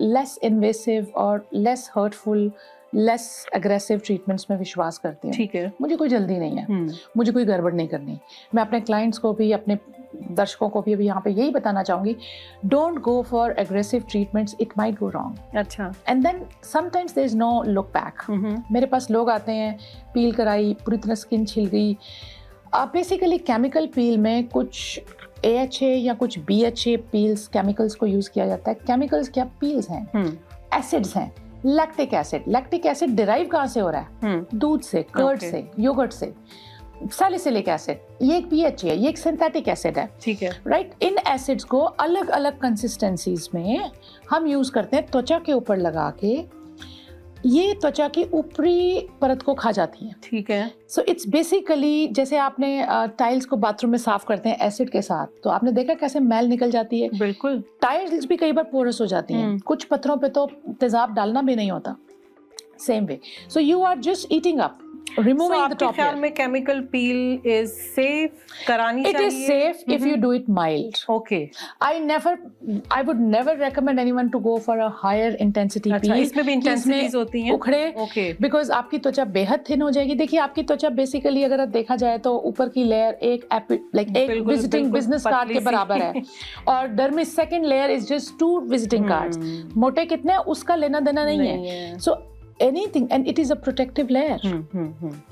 लेस इन्वेसिव और less hurtful, less aggressive treatments में विश्वास करती हूँ। ठीक है। मुझे कोई जल्दी नहीं है, मुझे कोई गड़बड़ नहीं करनी। मैं अपने क्लाइंट्स को भी, अपने दर्शकों को भी अभी यहाँ पे यही बताना चाहूंगी, don't go for aggressive treatments, it might go wrong. अच्छा। And then sometimes there is no look back. मेरे पास लोग आते हैं, पील कराई, पूरी तरह स्किन छिल गई। बेसिकली केमिकल पील में कुछ AHA या कुछ BHA पील्स केमिकल्स को यूज किया जाता है। केमिकल्स क्या? पील्स हैं, एसिड्स हैं। लैक्टिक एसिड डिराइव कहाँ से हो रहा है? दूध से, कर्ड से, योगर्ट से। सैलिसिलिक एसिड, ये एक पीएच है, ये एक सिंथेटिक एसिड है, ठीक है, राइट। इन एसिड्स को अलग अलग कंसिस्टेंसीज में हम यूज करते हैं त्वचा के ऊपर लगा के, ये त्वचा की ऊपरी परत को खा जाती है। ठीक है। सो इट्स बेसिकली जैसे आपने टाइल्स को बाथरूम में साफ करते हैं एसिड के साथ, तो आपने देखा कैसे मैल निकल जाती है। बिल्कुल। टाइल्स भी कई बार पोरस हो जाती हैं, कुछ पत्थरों पे तो तेजाब डालना भी नहीं होता। Same way, so you are just eating up, removing the top ख्याल layer. में chemical peel is safe करानी It चाहिए? is safe if you do it mild. Okay. I would never recommend anyone to go for a higher intensity अच्छा, peel. इसमें भी intensities होती हैं? उखड़े, Okay. because आपकी त्वचा बेहद थिन हो जाएगी। देखिए आपकी त्वचा बेसिकली अगर देखा जाए तो ऊपर की लेयर एक विजिटिंग बिजनेस कार्ड के बराबर है, और dermis second layer is just 2 visiting cards. मोटे कितने उसका लेना देना नहीं है। So anything, and it is a protective layer.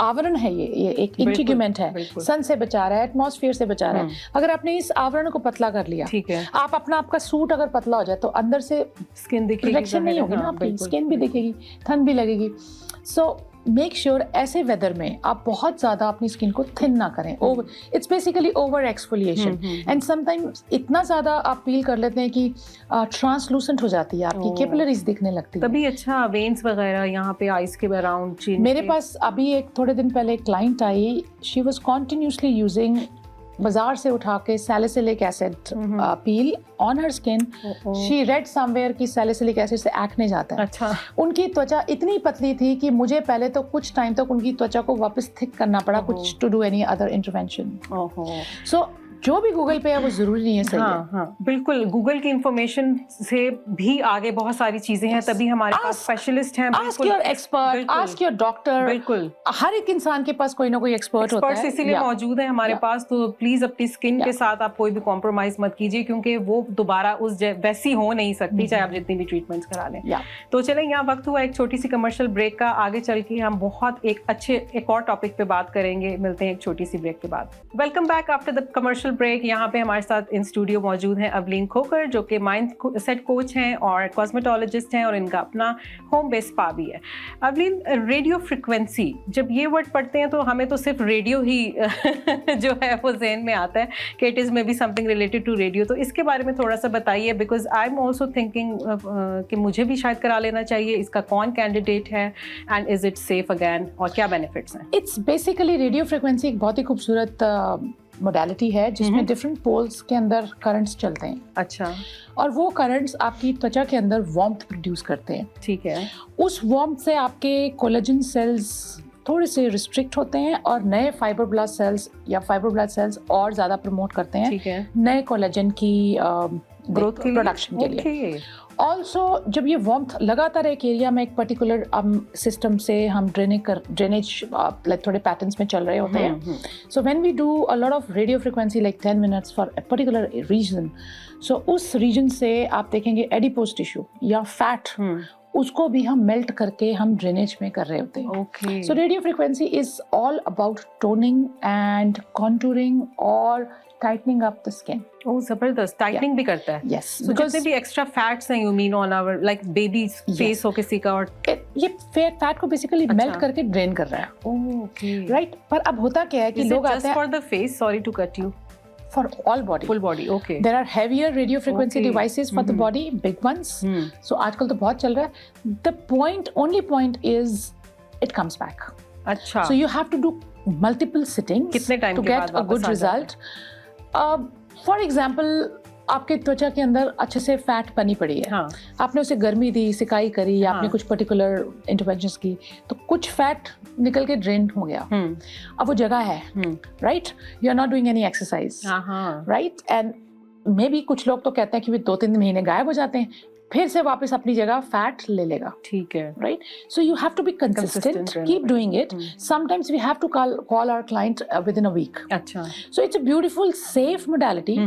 आवरण है, ये एक इंटीग्यूमेंट है, सन से बचा रहा है, एटमॉस्फेयर से बचा रहा है। अगर आपने इस आवरण को पतला कर लिया, ठीक है, आप आपका सूट अगर पतला हो जाए तो अंदर से स्किन दिखेगी, प्रोटेक्शन नहीं होगी ना, आपकी स्किन भी दिखेगी, ठंड भी लगेगी। सो मेक श्योर ऐसे वेदर में आप बहुत ज्यादा अपनी स्किन को थिन ना करें। It's basically over exfoliation, and sometimes इतना ज्यादा आप पील कर लेते हैं कि ट्रांसलूसेंट हो जाती है, आपकी कैपिलरीज दिखने लगती है। तभी अच्छा वेन्स वगैरह यहाँ पे आईज के अराउंड, चिन मेरे पास अभी थोड़े दिन पहले एक client I, she was continuously using बाजार से उठा के salicylic acid peel on her skin. She read somewhere कि सैलिसिलिक एसिड से एक्ने जाता है। अच्छा। उनकी त्वचा इतनी पतली थी कि मुझे पहले तो कुछ टाइम तक उनकी त्वचा को वापस थिक करना पड़ा, कुछ to do any other intervention. So जो भी गूगल पे है वो जरूरी नहीं है सही है। हाँ, बिल्कुल। गूगल की इंफॉर्मेशन से भी आगे बहुत सारी चीजें हैं, तभी हमारे पास स्पेशलिस्ट हैं। Ask your expert, ask your doctor. बिल्कुल, हर एक इंसान के पास कोई ना कोई एक्सपर्ट होता है, इसीलिए मौजूद है हमारे पास। तो प्लीज अपनी स्किन के साथ आप कोई भी कॉम्प्रोमाइज मत कीजिए, क्योंकि वो दोबारा वैसी हो नहीं सकती, चाहे आप जितनी भी ट्रीटमेंट्स करा लें। तो चलें, यहाँ वक्त हुआ एक छोटी सी कमर्शियल ब्रेक का। आगे चल के हम बहुत एक और टॉपिक पे बात करेंगे। मिलते हैं एक छोटी सी ब्रेक के बाद। Welcome back after the commercial break. यहाँ पे हमारे साथ इन स्टूडियो मौजूद हैं अवलीन खोकर, जो कि माइंड सेट कोच हैं और कॉस्मेटोलॉजिस्ट हैं, और इनका अपना होम बेस्ड स्पा भी है। अवलीन, रेडियो फ्रिक्वेंसी, जब ये वर्ड पढ़ते हैं तो हमें तो सिर्फ रेडियो ही जो है वो ज़हन में आता है कि it is maybe something related to radio. तो इसके बारे में थोड़ा सा बताइए, because I am also thinking कि मुझे भी शायद करा लेना चाहिए। इसका कौन कैंडिडेट है and is it safe again, और क्या बेनिफिट्स हैं? इट्स बेसिकली रेडियो फ्रिक्वेंसी एक बहुत ही खूबसूरत मोडालिटी है जिसमें डिफरेंट पोल्स के अंदर करंट्स चलते हैं। अच्छा। और वो करंट्स आपकी त्वचा के अंदर वार्मथ प्रोड्यूस करते हैं। ठीक है। उस वार्मथ से आपके कोलेजन सेल्स थोड़े से रिस्ट्रिक्ट होते हैं और नए फाइब्रोब्लास्ट सेल्स या फाइब्रोब्लास्ट सेल्स और ज्यादा प्रमोट करते हैं। ठीक है। नए कोलेजन की ग्रोथ प्रोडक्शन के लिए। ऑल्सो जब ये वार्मथ लगातार एक एरिया में एक पर्टिकुलर सिस्टम से हम ड्रेनेज लाइक थोड़े पैटर्न्स में चल रहे होते हैं। So when we do a lot of radio frequency like 10 minutes for a particular region, so उस रीजन से आप देखेंगे एडिपोज टिश्यू या फैट, उसको भी हम मेल्ट करके हम ड्रेनेज में कर रहे होते हैं। Okay. So radio frequency is all about toning and contouring और tightening up the skin. Oh, जबरदस्त। टाइटनिंग भी करता है? यस, बिकॉज़ जितने भी एक्स्ट्रा फैट्स हैं, you mean on our like baby face हो किसी का, और ये फैट को बेसिकली मेल्ट करके ड्रेन कर रहा है। Okay, right. पर अब होता क्या है कि लोग आते हैं for the face, sorry to cut you, for all body, full body. Okay, there are heavier radio frequency devices for the body, big ones. So आजकल तो बहुत चल रहा है। The only point is it comes back. अच्छा। So you have to do multiple sittings कितने time to get a good result. For example, आपके त्वचा के अंदर अच्छे से फैट बनी पड़ी है। हाँ। आपने उसे गर्मी दी, सिकाई करी, या आपने कुछ पर्टिकुलर इंटरवेंशंस की, तो कुछ फैट निकल के ड्रेन हो गया। अब वो जगह है, right? You are not doing any exercise, right? And maybe कुछ लोग तो कहते हैं कि 2-3 महीने गायब हो जाते हैं, फिर से वापस अपनी जगह फैट ले लेगा। ठीक है, right? So you have to be consistent, keep doing it. Sometimes we have to call our client within a week. अच्छा। So it's a beautiful safe modality.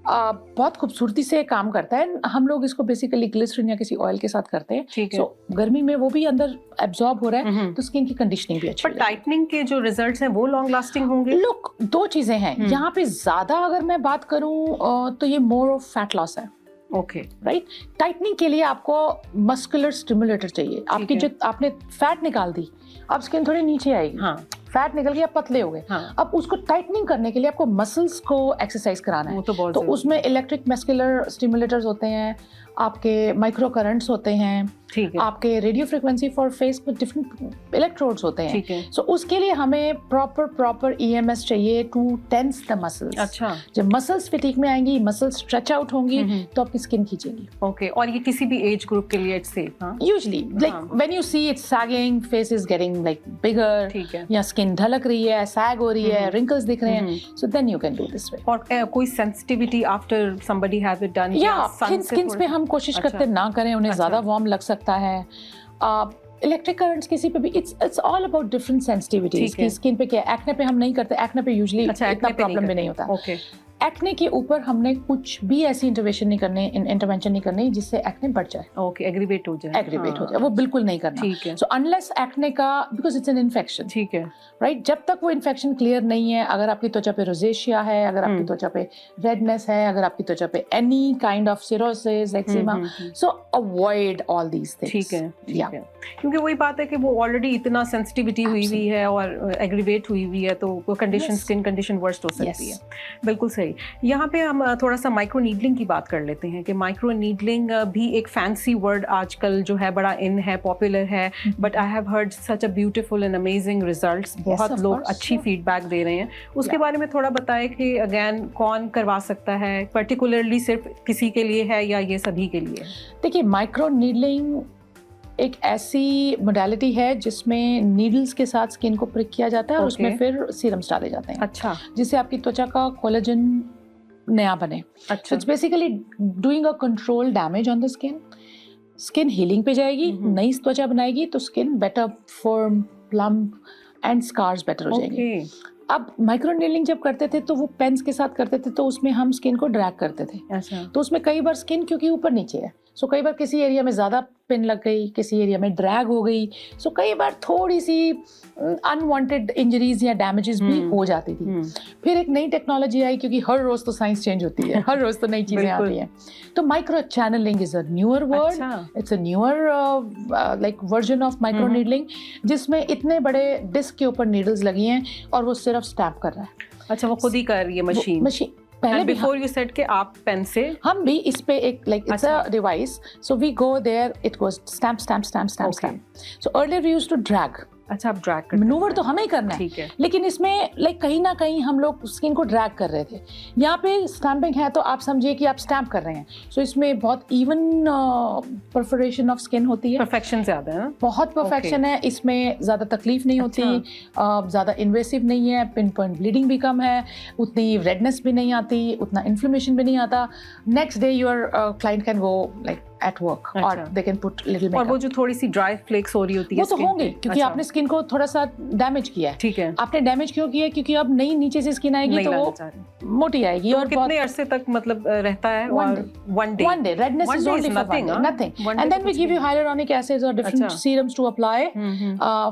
बहुत खूबसूरती से काम करता है। हम लोग इसको बेसिकली ग्लिसरीन या किसी ऑयल के साथ करते हैं। ठीक है। So, गर्मी में वो भी अंदर एब्जॉर्ब हो रहा है, तो स्किन की कंडीशनिंग भी अच्छी है। पर टाइटनिंग के जो रिजल्ट्स हैं वो लॉन्ग लास्टिंग होंगे? लुक, 2 चीजें हैं यहाँ पे। ज्यादा अगर मैं बात करूँ तो ये मोर ऑफ फैट लॉस है। Okay, right. टाइटनिंग के लिए आपको मस्कुलर स्टिमुलेटर चाहिए। आपकी जो आपने फैट निकाल दी, अब स्किन थोड़ी नीचे आएगी। हाँ। फैट निकल गया, आप पतले हो गए। हाँ। अब उसको टाइटनिंग करने के लिए आपको मसल्स को एक्सरसाइज कराना है। वो तो बहुत तो जरूरी उसमें इलेक्ट्रिक मस्कुलर स्टिमुलेटर्स होते हैं, आपके माइक्रो करंट्स होते हैं, ठीक है, आपके रेडियो फ्रिक्वेंसी फॉर फेस में डिफरेंट इलेक्ट्रोड्स होते हैं। ठीक है। सो उसके लिए हमें प्रॉपर EMS चाहिए टू टेंस द मसल्स। अच्छा, जब मसल्स फिटिक में आएंगी, मसल्स स्ट्रेच आउट होंगी, तो आपकी स्किन खींचेगी। ओके। और ये किसी भी एज ग्रुप के लिए इट्स सेफ? हाँ, Usually, like when you see it's sagging, face is getting like bigger, ठीक है। या स्किन ढलक रही है, सैग हो रही है, wrinkles दिख रहे हैं, so then you can do this way. और कोई sensitivity after somebody has it done? या स्किन पे हम कोशिश करते ना करें, उन्हें ज्यादा वार्म लग सकता है। इलेक्ट्रिक करंट्स किसी पे भी, it's all about different sensitivities की स्किन पे क्या। एक्ने पे हम नहीं करते, एक्ने पे यूजुअली इतना प्रॉब्लम भी नहीं होता। ओके। एक्ने के ऊपर हमने कुछ भी ऐसी इंटरवेंशन नहीं करनी जिससे एक्ने बढ़ जाए, ओके, एग्रीवेट हो जाए, वो बिल्कुल नहीं करना। ठीक है। सो अनलेस एक्ने का, बिकॉज इट्स एन इन्फेक्शन, ठीक है, राइट, जब तक वो इन्फेक्शन क्लियर नहीं है, अगर आपकी त्वचा पे रोजेशिया है, अगर आपकी त्वचा पे रेडनेस है, अगर आपकी त्वचा पे any kind of cirrhosis, eczema, so avoid all these things. ठीक है, ठीक है। क्योंकि वही बात है कि वो ऑलरेडी इतना सेंसिटिविटी हुई है और एग्रीवेट हुई है, तो वो कंडीशन, स्किन कंडीशन वर्स्ट हो सकती है। बिल्कुल सही। यहाँ पे हम थोड़ा सा माइक्रो नीडलिंग की बात कर लेते हैं कि माइक्रो नीडलिंग भी एक फैंसी वर्ड आजकल जो है बड़ा इन है, पॉपुलर है, but I have heard such a beautiful and amazing results. बहुत लोग अच्छी फीडबैक दे रहे हैं। उसके बारे में थोड़ा बताएं कि अगेन कौन करवा सकता है, पर्टिकुलरली सिर्फ किसी के लिए है या ये सभी के लिए? देखिए, माइक्रो नीडलिंग एक ऐसी मोडालिटी है जिसमें नीडल्स के साथ स्किन को प्रिक किया जाता है और उसमें फिर सीरम्स डाले जाते हैं। अच्छा। जिससे आपकी त्वचा का कोलेजन नया बने। अच्छा। It's basically doing a control damage on the skin. Skin healing पे जाएगी, नई त्वचा बनाएगी, तो skin better form, plump and scars better हो जाएंगे। अब माइक्रो नीडलिंग जब करते थे तो वो पेन्स के साथ करते थे, तो उसमें हम स्किन को ड्रैग करते थे। अच्छा। तो उसमें कई बार स्किन, क्योंकि ऊपर नीचे है, सो कई बार किसी एरिया में ज्यादा पिन लग गई, किसी एरिया में ड्रैग हो गई, सो कई बार थोड़ी सी अनवांटेड इंजरीज या डैमेजेस भी हो जाती थी। फिर एक नई टेक्नोलॉजी आई, क्योंकि हर रोज तो साइंस चेंज होती है, हर रोज तो नई चीजें आती हैं। तो micro channelling is a newer word, it's a newer like version of micro needling, जिसमें इतने बड़े डिस्क के ऊपर नीडल्स लगी हैं और वो सिर्फ स्टैम्प कर रहा है। अच्छा, वो खुद ही कर रही है मशीन? पहले बिफोर यू सेड के आप पेन से, हम भी इस पे एक like it's a device, so we go there, it goes stamp stamp stamp stamp stamp. So earlier we used to drag. अच्छा, आप ड्रैग करते हैं? मैनूवर तो हमें ही करना है, ठीक है। लेकिन इसमें लाइक कहीं ना कहीं हम लोग स्किन को ड्रैग कर रहे थे। यहाँ पे स्टैम्पिंग है तो आप समझिए कि आप स्टैम्प कर रहे हैं, सो इसमें बहुत इवन परफोरेशन ऑफ स्किन होती है, परफेक्शन ज्यादा है, बहुत परफेक्शन है इसमें, ज्यादा तकलीफ नहीं होती, ज्यादा इन्वेसिव नहीं है, पिन पॉइंट ब्लीडिंग भी कम है, उतनी रेडनेस भी नहीं आती, उतना इन्फ्लेमेशन भी नहीं आता। Next day your client can go like at work, or they can put little makeup. और वो जो थोड़ी सी ड्राई फ्लेक्स हो रही होती है, वो तो होंगे, क्योंकि आपने स्किन को थोड़ा सा डैमेज किया है। ठीक है। आपने डैमेज क्यों किया? क्योंकि अब नई नीचे से स्किन आएगी तो वो मोटी आएगी। और कितने अरसे तक मतलब रहता है? One day. Redness is only for one day, nothing. And then we give you hyaluronic acids or different serums to apply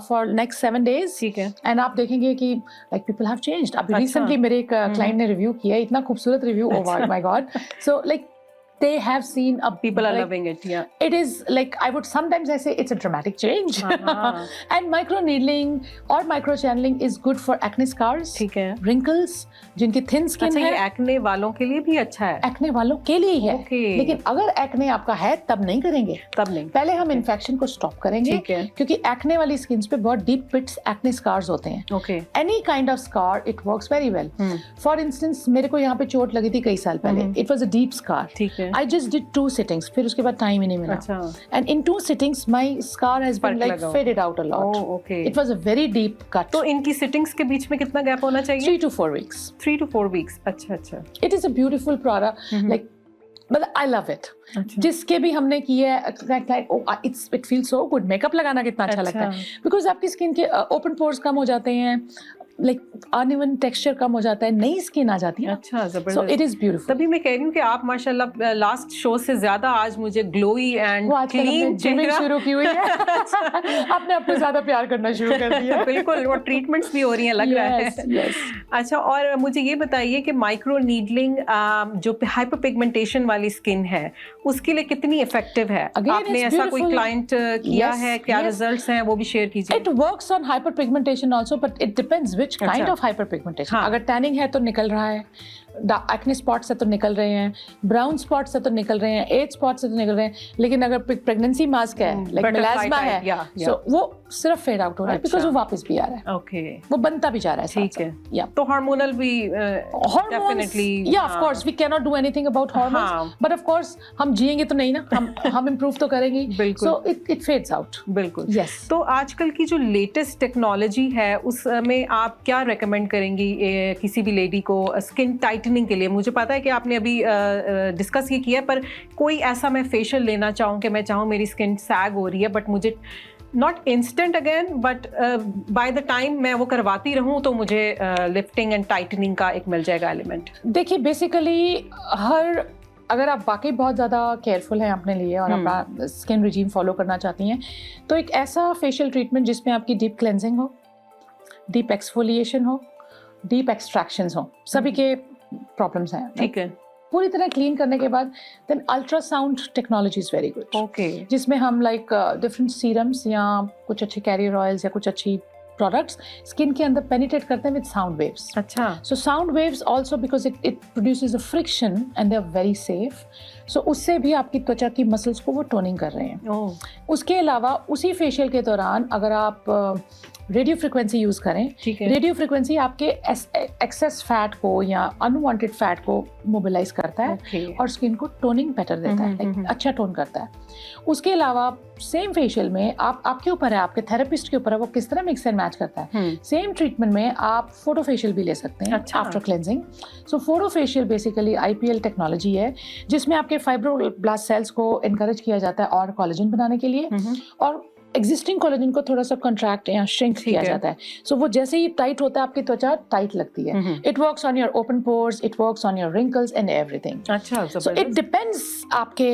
for next 7 days. ठीक है। And आप देखेंगे कि like people have changed. अभी recently मेरे एक client ने review किया, इतना खूबसूरत review, oh my god. So like they have seen a people are loving it. Yeah, it is like, I would sometimes I say it's a dramatic change. And micro needling or micro channeling is good for acne scars, ठीक है, wrinkles, जिनकी thin skin है। ये acne वालों के लिए भी अच्छा है? एक्ने वालों के लिए ही है, लेकिन अगर एक्ने आपका है तब नहीं करेंगे, तब नहीं। पहले हम इन्फेक्शन को स्टॉप करेंगे, ठीक है, क्योंकि एक्ने वाली स्किन पे बहुत डीप पिट्स एक्ने स्कार्स होते हैं। Okay. Any kind of scar, it works very well. For instance मेरे को यहाँ पे चोट लगी थी कई साल पहले, it was a deep scar, ठीक है। I just did 2 sittings, फिर उसके बाद टाइम ही नहीं मिला। अच्छा। And in 2 sittings my scar has been like faded out a lot. Oh, okay. It was a very deep cut. तो इनकी सिटिंग्स के बीच में कितना गैप होना चाहिए? 3 to 4 weeks. 3 to 4 weeks. अच्छा अच्छा। It is a beautiful product. Like, but I love it. जिसके भी हमने किया है, it feels so good. Makeup लगाना कितना अच्छा लगता है, because आपकी स्किन के ओपन पोर्स कम हो जाते हैं, लाइक अनइवन टेक्सचर कम हो जाता है, नई स्किन आ जाती है। अच्छा, सो जबरदस्त। It is beautiful. तभी मैं कह रही हूँ कि आप माशाल्लाह लास्ट शो से ज्यादा आज मुझे ग्लोई एंड वो आजकल हमने क्लीन जिमिंग शुरू की हुई है। आपने आपको ज्यादा प्यार करना शुरू कर दिया है। बिल्कुल, वो ट्रीटमेंट्स भी हो रही हैं लग रहा है। यस। अच्छा, और मुझे ये बताइए कि माइक्रो नीडलिंग जो हाइपर पिगमेंटेशन वाली स्किन है उसके लिए कितनी इफेक्टिव है? Again, आपने it's ऐसा कोई beautiful. क्लाइंट किया Yes, है? क्या yes. रिजल्ट्स हैं वो भी शेयर कीजिए। It works on hyperpigmentation also, but it depends which kind अच्छा। of hyperpigmentation. हाँ। अगर टैनिंग है तो निकल रहा है, एक्ने स्पॉट से तो निकल रहे हैं, ब्राउन स्पॉट से तो निकल रहे हैं, एज स्पॉट से तो निकल रहे हैं, लेकिन अगर प्रेगनेंसी मास्क है, लाइक butterfly मेलास्मा type, है, yeah. सो वो सिर्फ फेड आउट हो रहा है बिकॉज अच्छा। वो वापस भी आ रहा है, ओके, वो बनता भी जा रहा है। ठीक है। या तो हार्मोनल भी hormones, definitely, yeah, of course, we cannot do anything about hormones, हाँ। but of course हम जिएंगे तो नहीं ना, हम improve तो करेंगे, बिल्कुल। so it fades out. बिल्कुल। Yes. तो आजकल की जो लेटेस्ट टेक्नोलॉजी है उसमें आप क्या रेकमेंड करेंगी किसी भी लेडी को स्किन टाइटनिंग के लिए? मुझे पता है कि आपने अभी डिस्कस ये किया, पर कोई ऐसा मैं फेशियल लेना चाहूँ कि मैं चाहूँ मेरी स्किन सैग हो रही है बट मुझे not instant again but by the time मैं वो करवाती रहूँ तो मुझे लिफ्टिंग एंड टाइटनिंग का एक मिल जाएगा एलिमेंट। देखिए बेसिकली अगर आप वाकई बहुत ज़्यादा केयरफुल हैं अपने लिए और अपना स्किन रिजीम फॉलो करना चाहती हैं तो एक ऐसा फेशियल ट्रीटमेंट जिसमें आपकी डीप क्लेंजिंग हो, डीप एक्सफोलिएशन हो, डीप एक्सट्रैक्शंस हो, सभी के प्रॉब्लम्स हैं, ठीक है। पूरी तरह क्लीन करने के बाद then ultrasound technology is very good. Okay. जिसमें हम लाइक डिफरेंट सीरम्स या कुछ अच्छे कैरियर ऑयल्स या कुछ अच्छी प्रोडक्ट्स स्किन के अंदर पेनिट्रेट करते हैं विद साउंड वेव्स। अच्छा। So sound waves also because it produces a friction and they are very safe, so उससे भी आपकी त्वचा की मसल्स को वो टोनिंग कर रहे हैं। उसके अलावा उसी फेशियल के दौरान अगर आप रेडियो फ्रिक्वेंसी यूज करें, ठीक है। रेडियो फ्रिक्वेंसी आपके एक्सेस फैट को या अनवांटेड फैट को मोबिलाइज करता है Okay. और स्किन को टोनिंग बेटर देता है, like, अच्छा टोन करता है। उसके अलावा सेम फेशियल में आपके ऊपर है, आपके थेरेपिस्ट के ऊपर है वो किस तरह मिक्स एंड मैच करता है। सेम ट्रीटमेंट में आप फोटो फेशियल भी ले सकते हैं अच्छा। After cleansing. So photo facial basically IPL technology है जिसमें आपके फाइब्रोब्लास्ट सेल्स को इनकरेज किया जाता है और कोलेजन बनाने के लिए और एग्जिस्टिंग कोलेजन को थोड़ा सा कंट्रैक्ट या श्रिंक किया जाता है। सो वो जैसे ही टाइट होता है आपकी त्वचा टाइट लगती है। It works on your open pores, it works on your wrinkles and everything. अच्छा, सो इट डिपेंड्स आपके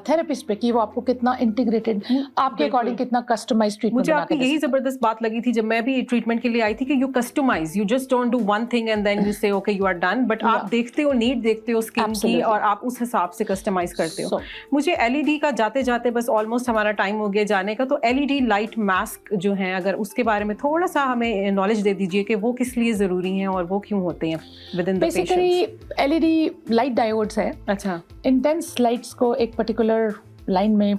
थेरेपिस्ट पे कि वो आपको कितना इंटीग्रेटेड, आपके अकॉर्डिंग कितना कस्टमाइज्ड ट्रीटमेंट मुझे बना आपकी के दे यही सकता है। जबरदस्त बात लगी थी जब मैं भी ट्रीटमेंट के लिए आई थी कि you customise, you just don't do one thing and then you say okay you are done, but आप देखते हो, नीड देखते हो स्किन की Absolutely. और आप उस हिसाब से कस्टमाइज करते हो। So- मुझे LED का जाते जाते बस ऑलमोस्ट हमारा टाइम हो गया जाने का, तो LED लाइट मास्क जो हैं अगर उसके बारे में थोड़ा सा हमें नॉलेज दे दीजिए कि वो किस लिए ज़रूरी हैं और वो क्यों होते हैं with in the patients. Basically LED light diodes है। अच्छा। इंटेंस लाइट्स को एक पर्टिकुलर लाइन में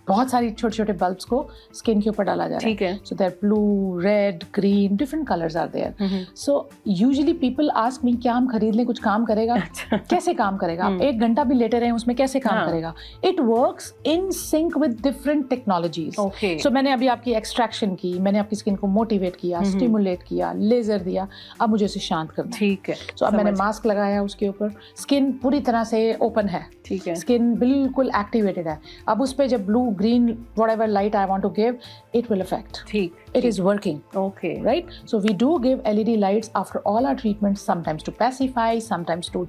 बहुत सारी छोटे छोटे बल्ब्स को स्किन के ऊपर डाला जा रहा है। ठीक है। So there blue, red, green, different colours are there. So usually people ask me क्या हम खरीद लें, कुछ काम करेगा? कैसे काम करेगा? आप 1 घंटा भी लेटे रहे उसमें कैसे काम करेगा? It works in sync with different technologies. Okay. So मैंने अभी आपकी एक्सट्रैक्शन की, मैंने आपकी स्किन को मोटिवेट किया, स्टिमुलेट किया, लेजर दिया, अब मुझे उसे शांत करना है। ठीक है। सो अब मैंने मास्क लगाया उसके ऊपर, स्किन पूरी तरह से ओपन है, ठीक है। स्किन बिल्कुल एक्टिवेटेड है। अब उस पे जब blue, green, whatever light I want to give, it will affect. ठीक। It is working. Okay. Right? So we do give LED lights after all our treatments, sometimes to pacify, sometimes to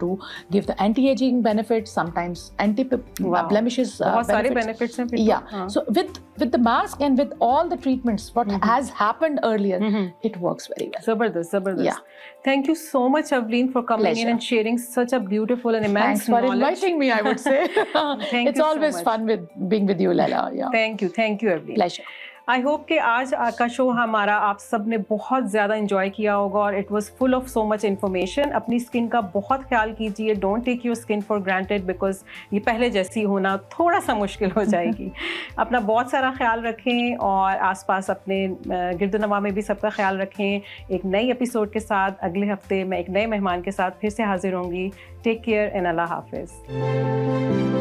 give the anti-aging benefits, sometimes anti-blemishes बहुत सारे benefits हैं फिर तो। Yeah. So with the mask and with all the treatments, what has happened earlier, it works very well. Zabardast, zabardast. Yeah. Thank you so much, Avleen, for coming in Pleasure. and sharing such a beautiful and immense Thanks for knowledge. inviting me, I would say. Thank It's you so always much. fun with being with you, Laila. Yeah. Thank you, Avleen. Pleasure. I hope कि आज का show हमारा आप सब ने बहुत ज़्यादा enjoy किया होगा और it was full of so much information. अपनी स्किन का बहुत ख्याल कीजिए, don't take your skin for granted because ये पहले जैसी होना थोड़ा सा मुश्किल हो जाएगी। अपना बहुत सारा ख्याल रखें और आसपास अपने गिरदोनवा में भी सबका ख्याल रखें। एक नई एपिसोड के साथ अगले हफ्ते मैं एक नए मेहमान के साथ फिर से हाजिर होंगी। टेक केयर एंड अल्लाह हाफिज़।